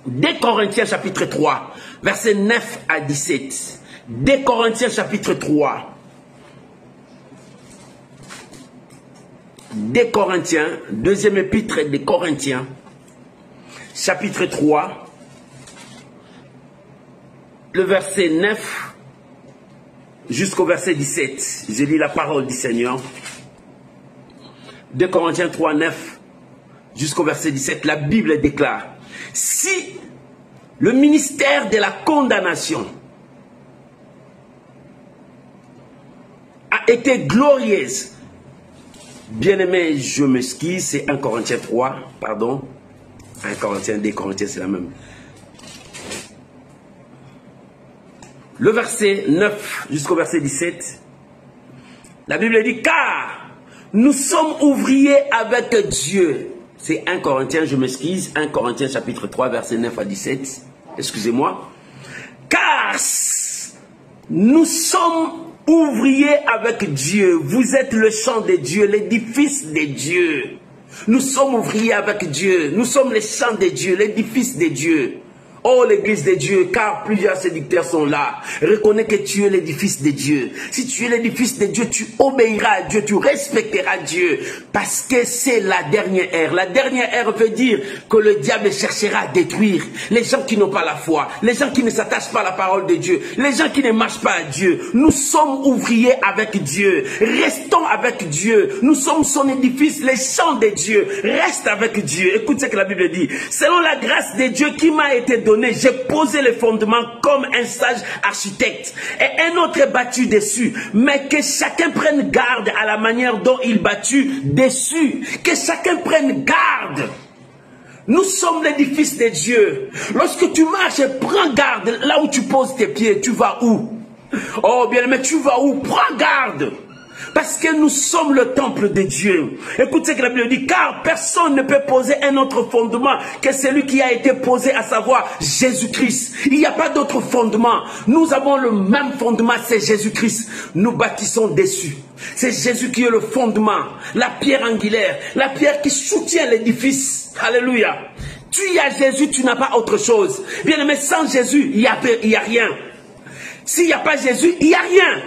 2 Corinthiens chapitre 3, versets 9 à 17. 2 Corinthiens chapitre 3. 2 Corinthiens, deuxième épître des Corinthiens, chapitre 3, le verset 9 jusqu'au verset 17. Je lis la parole du Seigneur. 2 Corinthiens 3, 9 jusqu'au verset 17. La Bible déclare, si le ministère de la condamnation a été glorieuse, bien-aimé, je m'excuse, c'est 1 Corinthiens 3, pardon. 1 Corinthiens, 2 Corinthiens, c'est la même. Le verset 9 jusqu'au verset 17, la Bible dit, car nous sommes ouvriers avec Dieu. C'est 1 Corinthiens, je m'excuse, 1 Corinthiens chapitre 3, verset 9 à 17. Excusez-moi. Car nous sommes ouvriers avec Dieu. Vous êtes le champ de Dieu, l'édifice de Dieu. Nous sommes ouvriers avec Dieu. Nous sommes les champs de Dieu, l'édifice de Dieu. Oh l'église de Dieu, car plusieurs séducteurs sont là. Reconnais que tu es l'édifice de Dieu. Si tu es l'édifice de Dieu, tu obéiras à Dieu, tu respecteras Dieu. Parce que c'est la dernière ère. La dernière ère veut dire que le diable cherchera à détruire les gens qui n'ont pas la foi, les gens qui ne s'attachent pas à la parole de Dieu, les gens qui ne marchent pas à Dieu. Nous sommes ouvriers avec Dieu. Restons avec Dieu. Nous sommes son édifice, les champs de Dieu. Reste avec Dieu. Écoute ce que la Bible dit. Selon la grâce de Dieu qui m'a été donnée, j'ai posé les fondements comme un sage architecte et un autre battu dessus, mais que chacun prenne garde à la manière dont il battu dessus, que chacun prenne garde. Nous sommes l'édifice de Dieu. Lorsque tu marches, prends garde là où tu poses tes pieds. Tu vas où? Oh bien aimé, tu vas où? Prends garde. Parce que nous sommes le temple de Dieu. Écoute ce que la Bible dit. Car personne ne peut poser un autre fondement que celui qui a été posé, à savoir Jésus-Christ. Il n'y a pas d'autre fondement. Nous avons le même fondement, c'est Jésus-Christ. Nous bâtissons dessus. C'est Jésus qui est le fondement, la pierre angulaire, la pierre qui soutient l'édifice. Alléluia. Tu y as Jésus, tu n'as pas autre chose. Bien aimé, sans Jésus, il n'y a rien. S'il n'y a pas Jésus, il n'y a rien.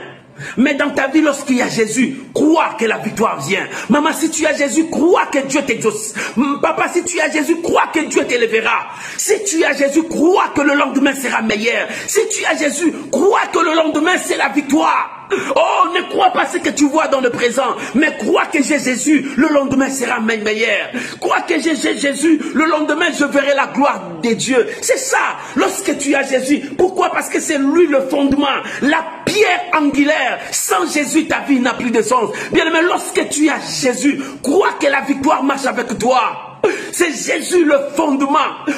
Mais dans ta vie, lorsqu'il y a Jésus, crois que la victoire vient. Maman, si tu as Jésus, crois que Dieu t'exauce. Papa, si tu as Jésus, crois que Dieu t'élèvera. Si tu as Jésus, crois que le lendemain sera meilleur. Si tu as Jésus, crois que le lendemain c'est la victoire. Oh, ne crois pas ce que tu vois dans le présent, mais crois que j'ai Jésus, le lendemain sera meilleur. Crois que j'ai Jésus, le lendemain je verrai la gloire de Dieu. C'est ça, lorsque tu as Jésus. Pourquoi? Parce que c'est lui le fondement, la pierre angulaire. Sans Jésus, ta vie n'a plus de sens. Bien aimé, lorsque tu as Jésus, crois que la victoire marche avec toi. C'est Jésus le fondement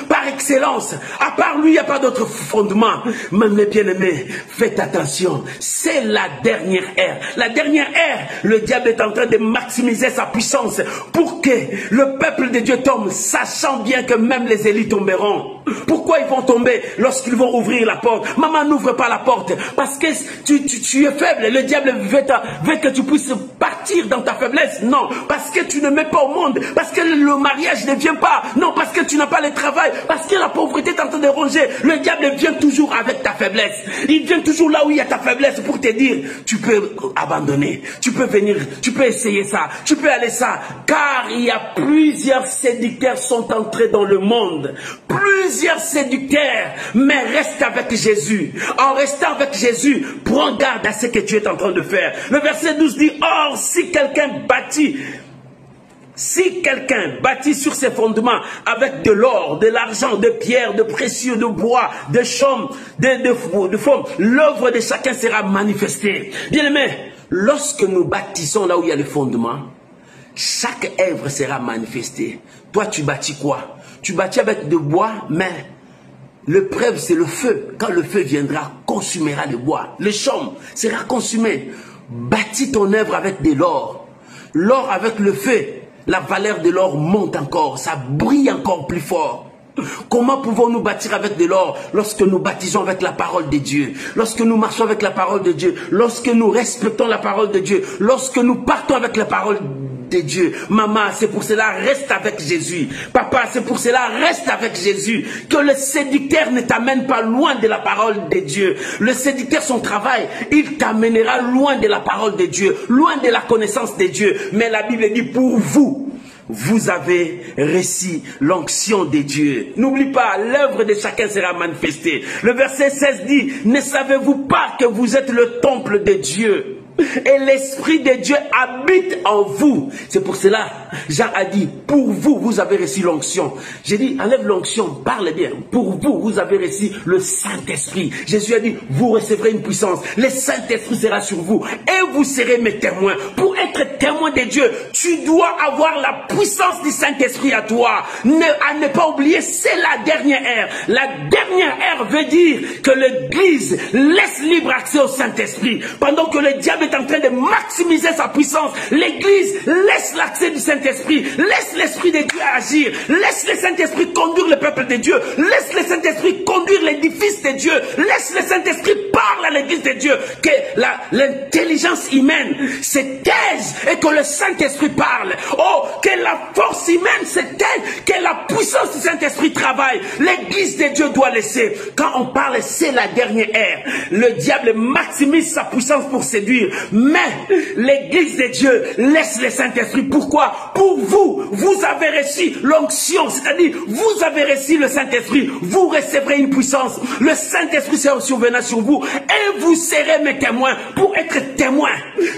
par excellence. À part lui, il n'y a pas d'autre fondement. Mais mes bien-aimés, faites attention. C'est la dernière ère. La dernière ère, le diable est en train de maximiser sa puissance pour que le peuple de Dieu tombe, sachant bien que même les élites tomberont. Pourquoi ils vont tomber lorsqu'ils vont ouvrir la porte? Maman, n'ouvre pas la porte parce que tu es faible. Le diable veut que tu puisses partir dans ta faiblesse. Non, parce que tu ne mets pas au monde, parce que le mariage ne vient pas. Non, parce que tu n'as pas le travail, parce que la pauvreté est en train de ronger. Le diable vient toujours avec ta faiblesse. Il vient toujours là où il y a ta faiblesse pour te dire, tu peux abandonner, tu peux venir, tu peux essayer ça, tu peux aller ça. Car il y a plusieurs séducteurs sont entrés dans le monde. Plusieurs séducteurs, mais reste avec Jésus. En restant avec Jésus, prends garde à ce que tu es en train de faire. Le verset 12 dit, or si quelqu'un bâtit sur ses fondements avec de l'or, de l'argent, de pierre, de précieux, de bois, de chaume, de forme, l'œuvre de chacun sera manifestée. Bien aimé, lorsque nous bâtissons là où il y a le fondement, chaque œuvre sera manifestée. Toi, tu bâtis quoi? Tu bâtis avec de bois, mais le preuve, c'est le feu. Quand le feu viendra, consumera le bois. Le chaume sera consumé. Bâtis ton œuvre avec de l'or. L'or avec le feu, la valeur de l'or monte encore. Ça brille encore plus fort. Comment pouvons-nous bâtir avec de l'or lorsque nous bâtissons avec la parole de Dieu, lorsque nous marchons avec la parole de Dieu, lorsque nous respectons la parole de Dieu, lorsque nous partons avec la parole de Dieu? Maman, c'est pour cela, reste avec Jésus. Papa, c'est pour cela, reste avec Jésus. Que le séducteur ne t'amène pas loin de la parole de Dieu. Le séducteur, son travail, il t'amènera loin de la parole de Dieu, loin de la connaissance de Dieu. Mais la Bible dit, pour vous, vous avez reçu l'onction de Dieu. N'oublie pas, l'œuvre de chacun sera manifestée. Le verset 16 dit, ne savez-vous pas que vous êtes le temple de Dieu et l'Esprit de Dieu habite en vous? C'est pour cela, Jean a dit, pour vous, vous avez reçu l'onction. J'ai dit, enlève l'onction, parle bien. Pour vous, vous avez reçu le Saint-Esprit. Jésus a dit, vous recevrez une puissance. Le Saint-Esprit sera sur vous et vous serez mes témoins. Pour être témoin de Dieu, tu dois avoir la puissance du Saint-Esprit à toi. À ne pas oublier, c'est la dernière ère. La dernière ère veut dire que l'Église laisse libre accès au Saint-Esprit. Pendant que le diable est en train de maximiser sa puissance, l'Église laisse l'accès du Saint-Esprit, laisse l'Esprit de Dieu agir, laisse le Saint-Esprit conduire le peuple de Dieu, laisse le Saint-Esprit conduire l'édifice de Dieu, laisse le Saint-Esprit parler à l'Église de Dieu, que l'intelligence humaine se taise et que le Saint-Esprit parle. Oh, que la force humaine se taise, que la puissance du Saint-Esprit travaille. L'Église de Dieu doit laisser. Quand on parle, c'est la dernière ère. Le diable maximise sa puissance pour séduire. Mais l'Église de Dieu laisse le Saint-Esprit. Pourquoi? Pour vous, vous avez reçu l'onction, c'est-à-dire vous avez reçu le Saint-Esprit, vous recevrez une puissance. Le Saint-Esprit sera survenant sur vous et vous serez mes témoins. Pour être témoin,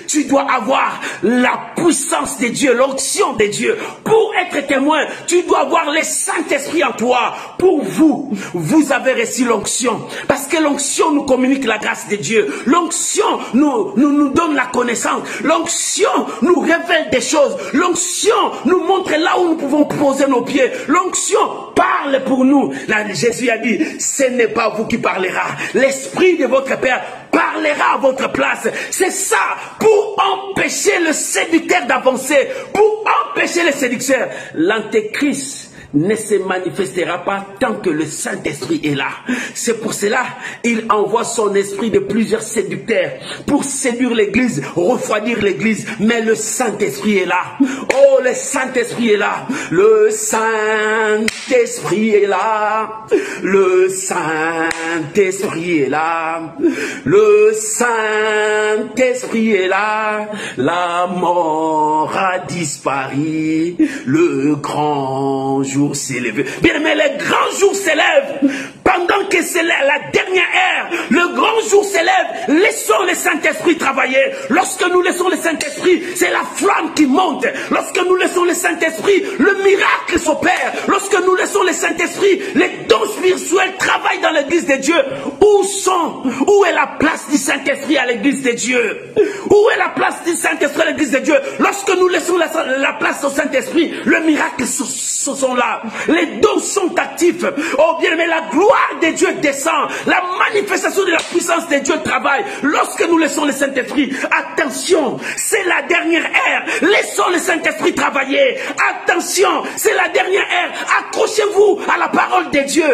tu dois avoir la puissance de Dieu, l'onction de Dieu. Pour être témoin, tu dois avoir le Saint-Esprit en toi. Pour vous, vous avez reçu l'onction. Parce que l'onction nous communique la grâce de Dieu. L'onction nous donne la connaissance. L'onction nous révèle des choses. L'onction nous montre là où nous pouvons poser nos pieds. L'onction parle pour nous. Là, Jésus a dit, ce n'est pas vous qui parlera. L'Esprit de votre Père parlera à votre place. C'est ça, pour empêcher le séducteur d'avancer, pour empêcher le séducteur. L'antéchrist ne se manifestera pas tant que le Saint-Esprit est là. C'est pour cela il envoie son esprit de plusieurs séducteurs pour séduire l'Église, refroidir l'Église. Mais le Saint-Esprit est là. Oh, le Saint-Esprit est là. Le Saint-Esprit est là. Le Saint-Esprit est là. Le Saint-Esprit est là. La mort a disparu. Le grand jour s'est levé. Bien aimé, le grand jour s'élève. Pendant que c'est la dernière ère, le grand jour s'élève. Laissons le Saint-Esprit travailler. Lorsque nous laissons le Saint-Esprit, c'est la flamme qui monte. Lorsque nous laissons le Saint-Esprit, le miracle s'opère. Lorsque nous laissons le Saint-Esprit, les dons spirituels travaillent dans l'Église de Dieu. Où est la place du Saint-Esprit à l'église de Dieu? Où est la place du Saint-Esprit à l'église de Dieu? Lorsque nous laissons la place au Saint-Esprit, le miracle sont là. Les dons sont actifs. Oh bien aimé, la gloire de Dieu descend. La manifestation de la puissance de Dieu travaille. Lorsque nous laissons le Saint-Esprit, attention, c'est la dernière ère. Laissons le Saint-Esprit travailler. Attention, c'est la dernière ère. Accrochez-vous à la parole de Dieu.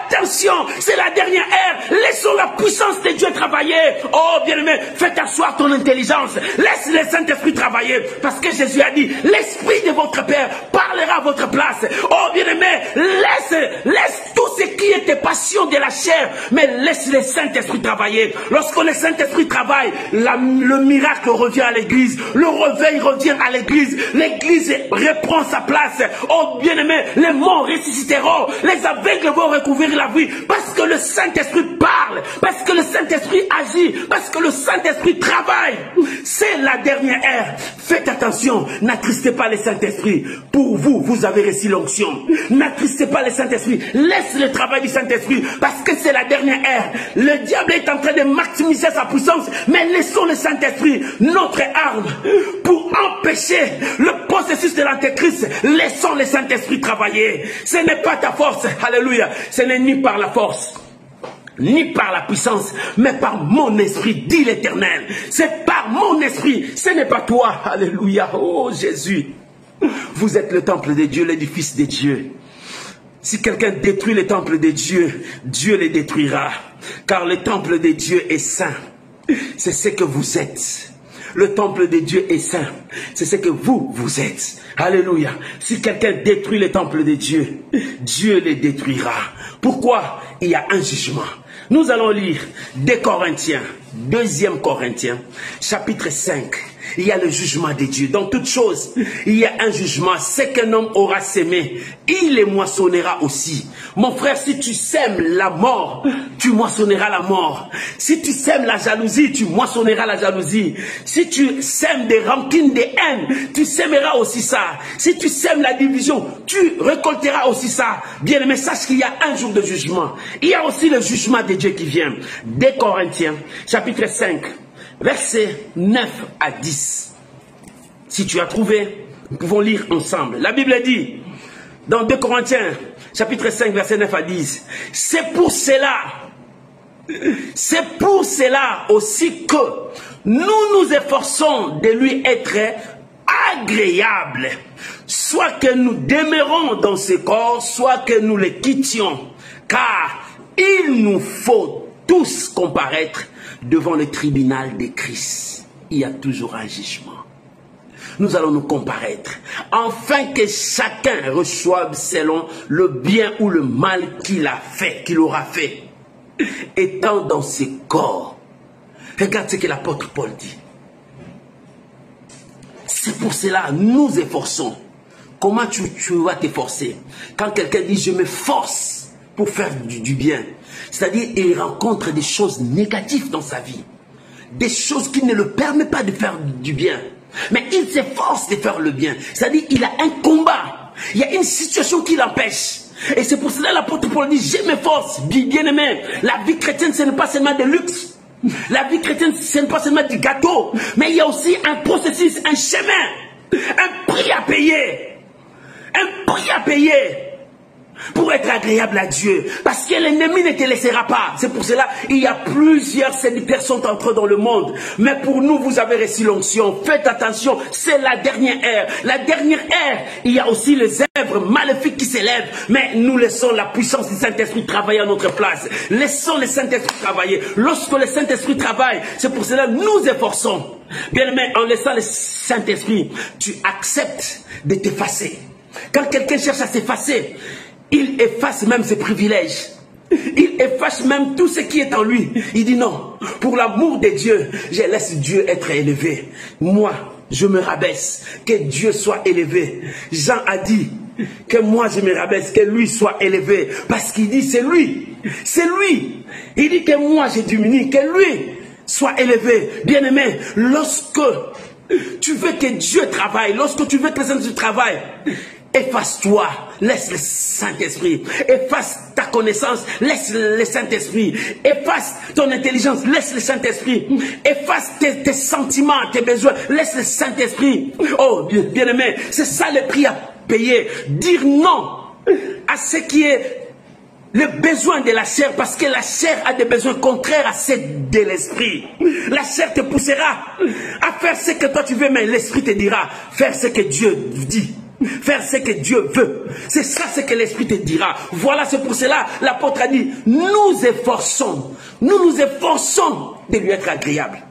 Attention, c'est la dernière ère. Laissons la puissance de Dieu travailler. Oh bien-aimé, faites asseoir ton intelligence. Laisse le Saint-Esprit travailler. Parce que Jésus a dit, l'Esprit de votre Père parlera à votre place. Oh bien-aimé, laisse tout ce qui est tes passions de la chair, mais laisse le Saint-Esprit travailler. Lorsque le Saint-Esprit travaille, le miracle revient à l'église. Le réveil revient à l'église. L'église reprend sa place. Oh bien-aimé, les morts ressusciteront. Les aveugles vont recouvrir la vie. Parce que le Saint-Esprit parle. Parce que le Saint-Esprit agit. Parce que le Saint-Esprit travaille. C'est la dernière ère. Faites attention. N'attristez pas le Saint-Esprit. Pour vous, vous avez reçu l'onction. N'attristez pas le Saint-Esprit. Laisse le travail du Saint-Esprit. Parce que c'est la dernière ère. Le diable est en train de maximiser sa puissance. Mais laissons le Saint-Esprit, notre arme, pour empêcher le processus de l'Antéchrist. Laissons le Saint-Esprit travailler. Ce n'est pas ta force. Alléluia. Ce n'est ni par la force, ni par la puissance, mais par mon esprit, dit l'Éternel. C'est par mon esprit, ce n'est pas toi. Alléluia. Oh Jésus, vous êtes le temple de Dieu, l'édifice de Dieu. Si quelqu'un détruit le temple de Dieu, Dieu le détruira. Car le temple de Dieu est saint. C'est ce que vous êtes. Le temple de Dieu est saint. C'est ce que vous êtes. Alléluia. Si quelqu'un détruit le temple de Dieu, Dieu le détruira. Pourquoi? Il y a un jugement. Nous allons lire 2 Corinthiens, 2e Corinthiens, chapitre 5. Il y a le jugement de Dieu. Dans toute chose, il y a un jugement. Ce qu'un homme aura sémé, il les moissonnera aussi. Mon frère, si tu sèmes la mort, tu moissonneras la mort. Si tu sèmes la jalousie, tu moissonneras la jalousie. Si tu sèmes des rancines, des haines, tu sèmeras aussi ça. Si tu sèmes la division, tu récolteras aussi ça. Bien-aimé, sache qu'il y a un jour de jugement. Il y a aussi le jugement de Dieu qui vient. 2 Corinthiens, chapitre 5. Versets 9 à 10. Si tu as trouvé, nous pouvons lire ensemble. La Bible dit, dans 2 Corinthiens, chapitre 5, versets 9 à 10, c'est pour cela aussi que nous nous efforçons de lui être agréable, soit que nous demeurons dans ce corps, soit que nous le quittions, car il nous faut tous comparaître devant le tribunal de Christ. Il y a toujours un jugement. Nous allons nous comparaître, afin que chacun reçoive selon le bien ou le mal qu'il a fait, qu'il aura fait, étant dans ses corps. Regarde ce que l'apôtre Paul dit. C'est pour cela nous efforçons. Comment tu vas t'efforcer? Quand quelqu'un dit je m'efforce pour faire du bien, c'est-à-dire il rencontre des choses négatives dans sa vie, des choses qui ne le permettent pas de faire du bien, mais il s'efforce de faire le bien. C'est-à-dire il a un combat, il y a une situation qui l'empêche. Et c'est pour cela que l'apôtre Paul dit je m'efforce. Bien aimé, la vie chrétienne ce n'est pas seulement de luxe. La vie chrétienne ce n'est pas seulement du gâteau, mais il y a aussi un processus, un chemin, un prix à payer. Un prix à payer pour être agréable à Dieu. Parce que l'ennemi ne te laissera pas. C'est pour cela il y a plusieurs séducteurs sont entrés dans le monde. Mais pour nous, vous avez reçu l'onction. Faites attention, c'est la dernière ère. La dernière ère, il y a aussi les œuvres maléfiques qui s'élèvent. Mais nous laissons la puissance du Saint-Esprit travailler à notre place. Laissons le Saint-Esprit travailler. Lorsque le Saint-Esprit travaille, c'est pour cela que nous efforçons. Bien aimé, en laissant le Saint-Esprit, tu acceptes de t'effacer. Quand quelqu'un cherche à s'effacer, il efface même ses privilèges. Il efface même tout ce qui est en lui. Il dit non, pour l'amour de Dieu, je laisse Dieu être élevé. Moi, je me rabaisse, que Dieu soit élevé. Jean a dit que moi je me rabaisse, que lui soit élevé. Parce qu'il dit c'est lui. C'est lui. Il dit que moi je diminue, que lui soit élevé. Bien-aimé, lorsque tu veux que Dieu travaille, lorsque tu veux que le Saint-Esprit travaille, Efface-toi, laisse le Saint-Esprit. Efface ta connaissance, laisse le Saint-Esprit. Efface ton intelligence, laisse le Saint-Esprit. Efface tes sentiments, tes besoins, laisse le Saint-Esprit. Oh, bien-aimé, c'est ça le prix à payer. Dire non à ce qui est le besoin de la chair, parce que la chair a des besoins contraires à ceux de l'esprit. La chair te poussera à faire ce que toi tu veux, mais l'esprit te dira, faire ce que Dieu dit. Faire ce que Dieu veut. C'est ça ce que l'esprit te dira. Voilà, c'est pour cela l'apôtre a dit, nous nous efforçons de lui être agréable.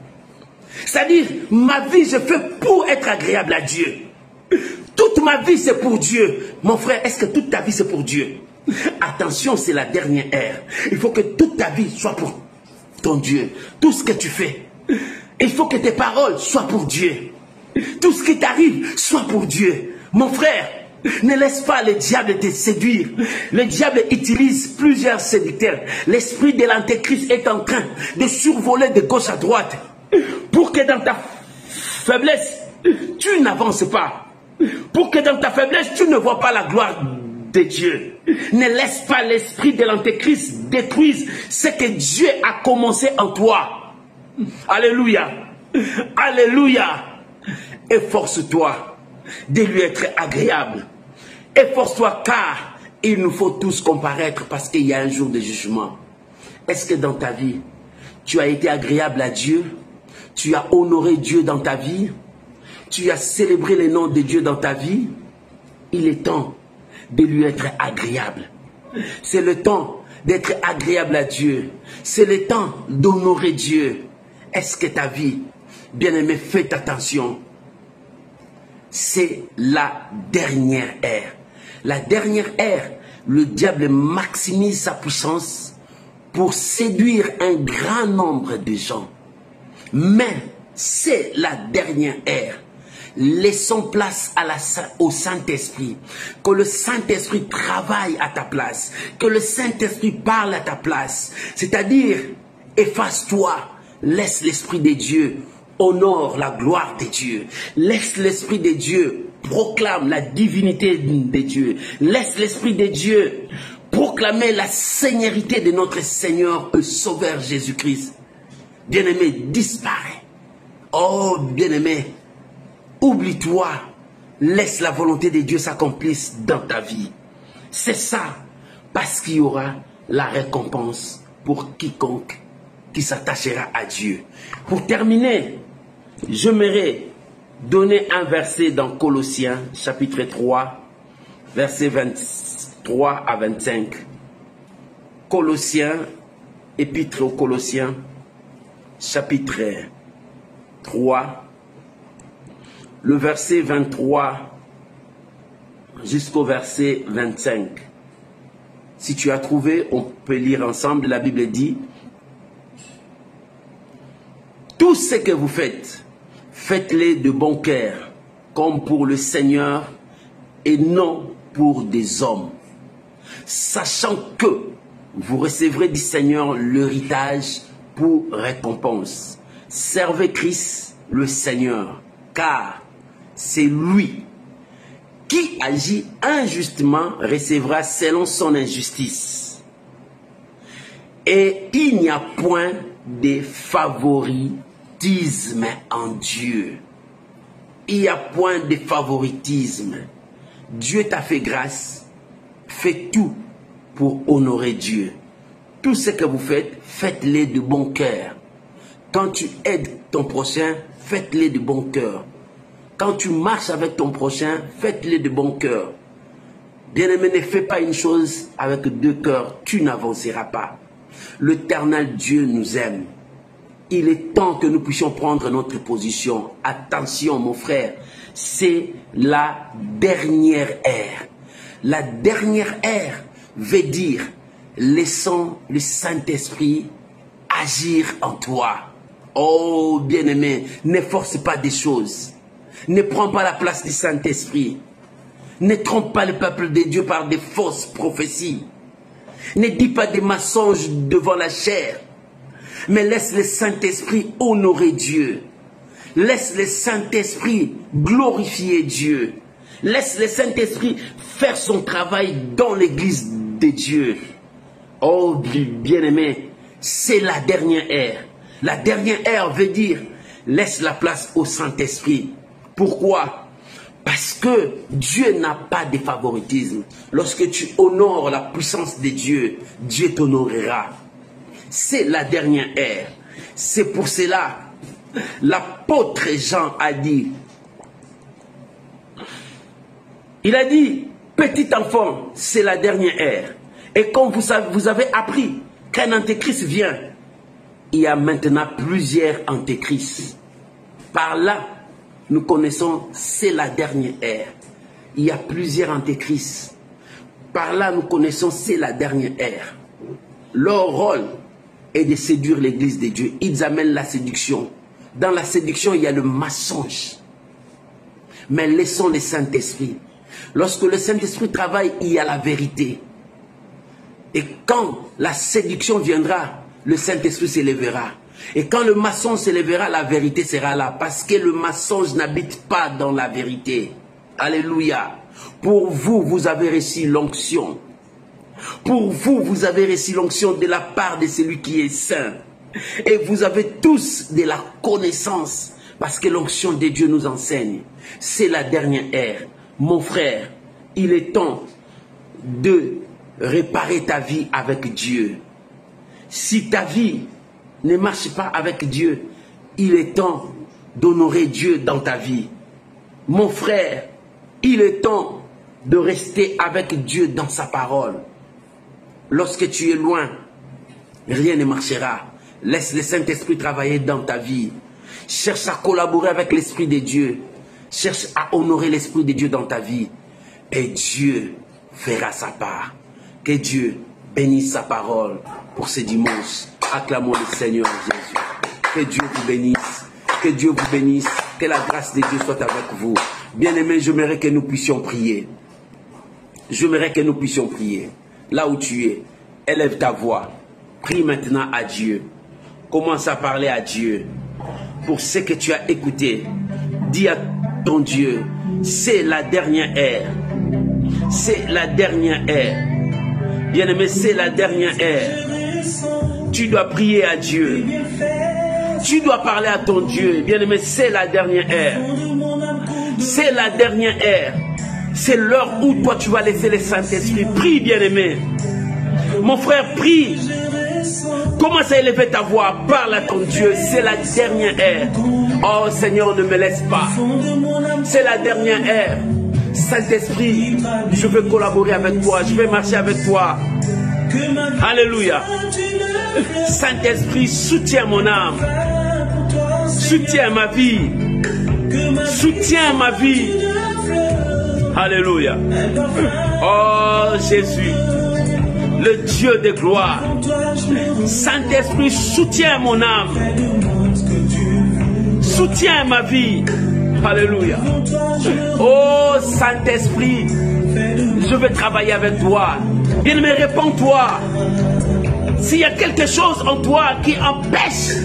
C'est-à-dire, ma vie, je fais pour être agréable à Dieu. Toute ma vie, c'est pour Dieu. Mon frère, est-ce que toute ta vie, c'est pour Dieu? Attention, c'est la dernière ère. Il faut que toute ta vie soit pour ton Dieu. Tout ce que tu fais. Il faut que tes paroles soient pour Dieu. Tout ce qui t'arrive soit pour Dieu. Mon frère, ne laisse pas le diable te séduire. Le diable utilise plusieurs séducteurs. L'esprit de l'antéchrist est en train de survoler de gauche à droite pour que dans ta faiblesse, tu n'avances pas. Pour que dans ta faiblesse, tu ne vois pas la gloire de Dieu. Ne laisse pas l'esprit de l'antéchrist détruire ce que Dieu a commencé en toi. Alléluia. Alléluia. Efforce-toi de lui être agréable. Efforce-toi car il nous faut tous comparaître parce qu'il y a un jour de jugement. Est-ce que dans ta vie, tu as été agréable à Dieu? Tu as honoré Dieu dans ta vie? Tu as célébré le nom de Dieu dans ta vie? Il est temps de lui être agréable. C'est le temps d'être agréable à Dieu. C'est le temps d'honorer Dieu. Est-ce que ta vie, bien-aimé, faites attention. C'est la dernière ère. La dernière ère, le diable maximise sa puissance pour séduire un grand nombre de gens. Mais c'est la dernière ère. Laissons place à au Saint-Esprit. Que le Saint-Esprit travaille à ta place. Que le Saint-Esprit parle à ta place. C'est-à-dire, efface-toi. Laisse l'Esprit de Dieu honore la gloire de Dieu. Laisse l'Esprit de Dieu proclame la divinité de Dieu. Laisse l'Esprit de Dieu proclamer la seigneurie de notre Seigneur et Sauveur Jésus-Christ. Bien-aimé, disparaît. Oh, bien-aimé, oublie-toi. Laisse la volonté de Dieu s'accomplisse dans ta vie. C'est ça, parce qu'il y aura la récompense pour quiconque qui s'attachera à Dieu. Pour terminer, j'aimerais donner un verset dans Colossiens, chapitre 3, versets 23 à 25. Colossiens, épître aux Colossiens, chapitre 3, le verset 23 jusqu'au verset 25. Si tu as trouvé, on peut lire ensemble. La Bible dit: tout ce que vous faites, faites-le de bon cœur, comme pour le Seigneur et non pour des hommes, sachant que vous recevrez du Seigneur l'héritage pour récompense. Servez Christ le Seigneur, car c'est lui qui agit injustement recevra selon son injustice. Et il n'y a point de favoritisme en Dieu. Il n'y a point de favoritisme. Dieu t'a fait grâce. Fais tout pour honorer Dieu. Tout ce que vous faites, faites-le de bon cœur. Quand tu aides ton prochain, faites-le de bon cœur. Quand tu marches avec ton prochain, faites-le de bon cœur. Bien-aimé, ne fais pas une chose avec deux cœurs, tu n'avanceras pas. L'Éternel Dieu nous aime. Il est temps que nous puissions prendre notre position. Attention, mon frère, c'est la dernière ère. La dernière ère veut dire, laissons le Saint-Esprit agir en toi. Oh, bien-aimé, ne force pas des choses. Ne prends pas la place du Saint-Esprit. Ne trompe pas le peuple de Dieu par des fausses prophéties. Ne dis pas des mensonges devant la chair. Mais laisse le Saint-Esprit honorer Dieu. Laisse le Saint-Esprit glorifier Dieu. Laisse le Saint-Esprit faire son travail dans l'église de Dieu. Oh, bien-aimé, c'est la dernière ère. La dernière ère veut dire, laisse la place au Saint-Esprit. Pourquoi? Parce que Dieu n'a pas de favoritisme. Lorsque tu honores la puissance de Dieu, Dieu t'honorera. C'est la dernière ère. C'est pour cela, l'apôtre Jean a dit, il a dit, petit enfant, c'est la dernière ère. Et comme vous avez appris qu'un antéchrist vient, il y a maintenant plusieurs antéchrists. Par là, nous connaissons, c'est la dernière ère. Il y a plusieurs antéchrists. Par là, nous connaissons, c'est la dernière ère. Leur rôle est de séduire l'église de Dieu. Ils amènent la séduction. Dans la séduction, il y a le mensonge. Mais laissons le Saint-Esprit. Lorsque le Saint-Esprit travaille, il y a la vérité. Et quand la séduction viendra, le Saint-Esprit s'élèvera. Et quand le mensonge s'élèvera, la vérité sera là. Parce que le mensonge n'habite pas dans la vérité. Alléluia. Pour vous, vous avez reçu l'onction. Pour vous, vous avez reçu l'onction de la part de celui qui est saint. Et vous avez tous de la connaissance. Parce que l'onction de Dieu nous enseigne. C'est la dernière ère. Mon frère, il est temps de réparer ta vie avec Dieu. Si ta vie ne marche pas avec Dieu, il est temps d'honorer Dieu dans ta vie. Mon frère, il est temps de rester avec Dieu dans sa parole. Lorsque tu es loin, rien ne marchera. Laisse le Saint-Esprit travailler dans ta vie. Cherche à collaborer avec l'Esprit de Dieu. Cherche à honorer l'Esprit de Dieu dans ta vie. Et Dieu fera sa part. Que Dieu bénisse sa parole pour ce dimanche. Acclamons le Seigneur Jésus. Que Dieu vous bénisse. Que Dieu vous bénisse. Que la grâce de Dieu soit avec vous. Bien-aimés, j'aimerais que nous puissions prier. J'aimerais que nous puissions prier. Là où tu es, élève ta voix. Prie maintenant à Dieu. Commence à parler à Dieu. Pour ce que tu as écouté, dis à ton Dieu, c'est la dernière ère. C'est la dernière ère. Bien-aimé, c'est la dernière ère. Tu dois prier à Dieu. Tu dois parler à ton Dieu. Bien-aimé, c'est la dernière ère. C'est la dernière ère. C'est l'heure où toi tu vas laisser le Saint-Esprit. Prie, bien-aimé. Mon frère, prie. Commence à élever ta voix. Parle à ton Dieu. C'est la dernière ère. Oh Seigneur, ne me laisse pas. C'est la dernière ère. Saint-Esprit, je veux collaborer avec toi. Je vais marcher avec toi. Alléluia. Saint-Esprit, soutiens mon âme. Soutiens ma vie. Soutiens ma vie. Alléluia. Oh Jésus, le Dieu de gloire. Saint-Esprit, soutiens mon âme. Soutiens ma vie. Alléluia. Oh Saint-Esprit, je veux travailler avec toi. Bien-aimé, réponds-toi. S'il y a quelque chose en toi qui empêche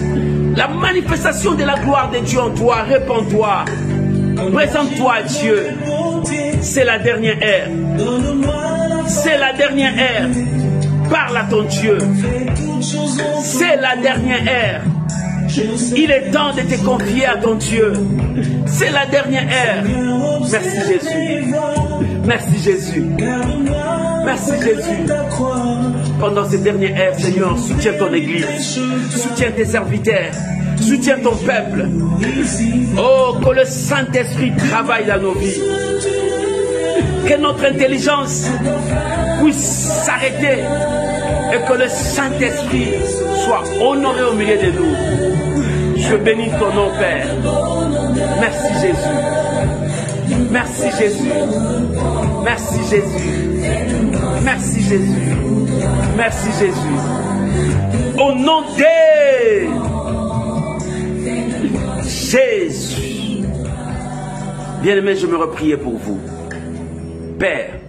la manifestation de la gloire de Dieu en toi, réponds-toi. Présente-toi à Dieu. C'est la dernière ère. C'est la dernière ère. Parle à ton Dieu. C'est la dernière ère. Il est temps de te confier à ton Dieu. C'est la dernière ère. Merci Jésus. Merci Jésus. Merci Jésus. Pendant cette dernière ère, Seigneur, soutiens ton église. Soutiens tes serviteurs. Soutiens ton peuple. Oh, que le Saint-Esprit travaille dans nos vies. Que notre intelligence puisse s'arrêter. Et que le Saint-Esprit soit honoré au milieu de nous. Je bénis ton nom, Père. Merci Jésus. Merci Jésus. Merci Jésus. Merci Jésus. Merci Jésus. Au nom de Jésus. Bien-aimés, je me reprie pour vous. Père,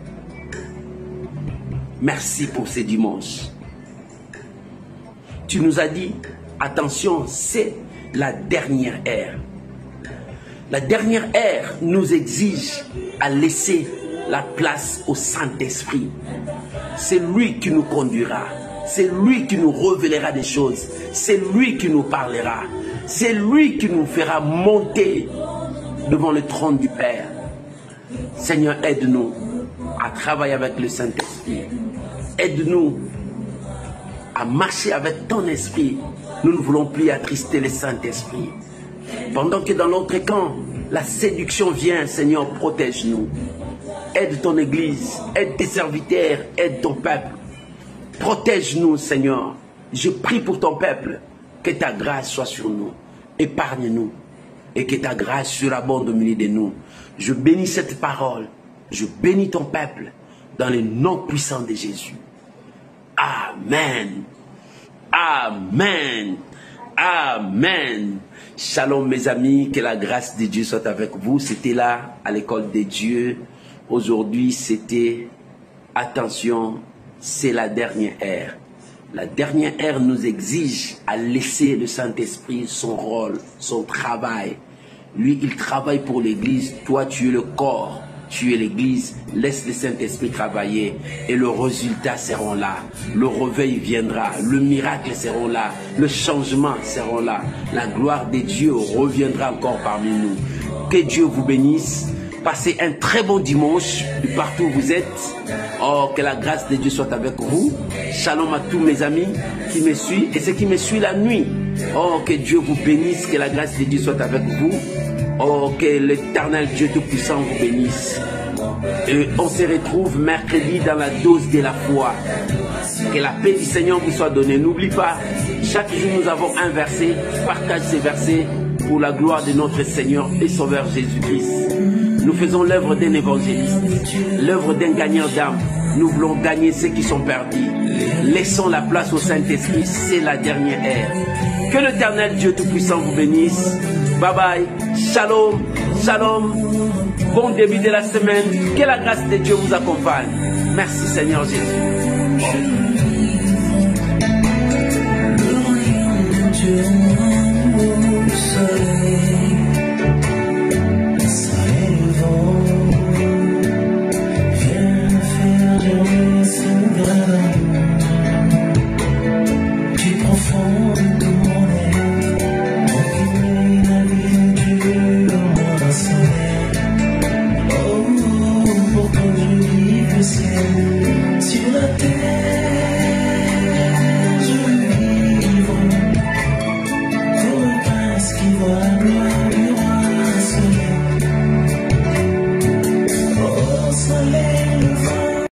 merci pour ces dimanches. Tu nous as dit, attention, c'est la dernière ère. La dernière ère nous exige à laisser la place au Saint-Esprit. C'est lui qui nous conduira. C'est lui qui nous révélera des choses. C'est lui qui nous parlera. C'est lui qui nous fera monter devant le trône du Père. Seigneur, aide-nous à travailler avec le Saint-Esprit. Aide-nous à marcher avec ton esprit. Nous ne voulons plus attrister le Saint-Esprit. Pendant que dans notre camp, la séduction vient, Seigneur, protège-nous. Aide ton Église, aide tes serviteurs, aide ton peuple. Protège-nous, Seigneur. Je prie pour ton peuple, que ta grâce soit sur nous. Épargne-nous et que ta grâce surabonde au milieu de nous. Je bénis cette parole. Je bénis ton peuple dans le nom puissant de Jésus. Amen. Amen. Amen. Shalom mes amis, que la grâce de Dieu soit avec vous. C'était là à l'école de Dieu. Aujourd'hui c'était, attention, c'est la dernière ère. La dernière ère nous exige à laisser le Saint-Esprit son rôle, son travail. Lui, il travaille pour l'Église. Toi, tu es le corps. Tu es l'Église. Laisse le Saint-Esprit travailler. Et le résultat sera là. Le réveil viendra. Le miracle sera là. Le changement sera là. La gloire de Dieu reviendra encore parmi nous. Que Dieu vous bénisse. Passez un très bon dimanche partout où vous êtes. Oh, que la grâce de Dieu soit avec vous. Shalom à tous mes amis qui me suivent et ceux qui me suivent la nuit. Oh, que Dieu vous bénisse, que la grâce de Dieu soit avec vous. Oh, que l'éternel Dieu Tout-Puissant vous bénisse. Et on se retrouve mercredi dans la dose de la foi. Que la paix du Seigneur vous soit donnée. N'oublie pas, chaque jour nous avons un verset. Partage ces versets pour la gloire de notre Seigneur et Sauveur Jésus-Christ. Nous faisons l'œuvre d'un évangéliste, l'œuvre d'un gagnant d'âme. Nous voulons gagner ceux qui sont perdus. Laissons la place au Saint-Esprit, c'est la dernière ère. Que l'Éternel Dieu Tout-Puissant vous bénisse. Bye bye. Shalom. Shalom. Bon début de la semaine. Que la grâce de Dieu vous accompagne. Merci Seigneur Jésus.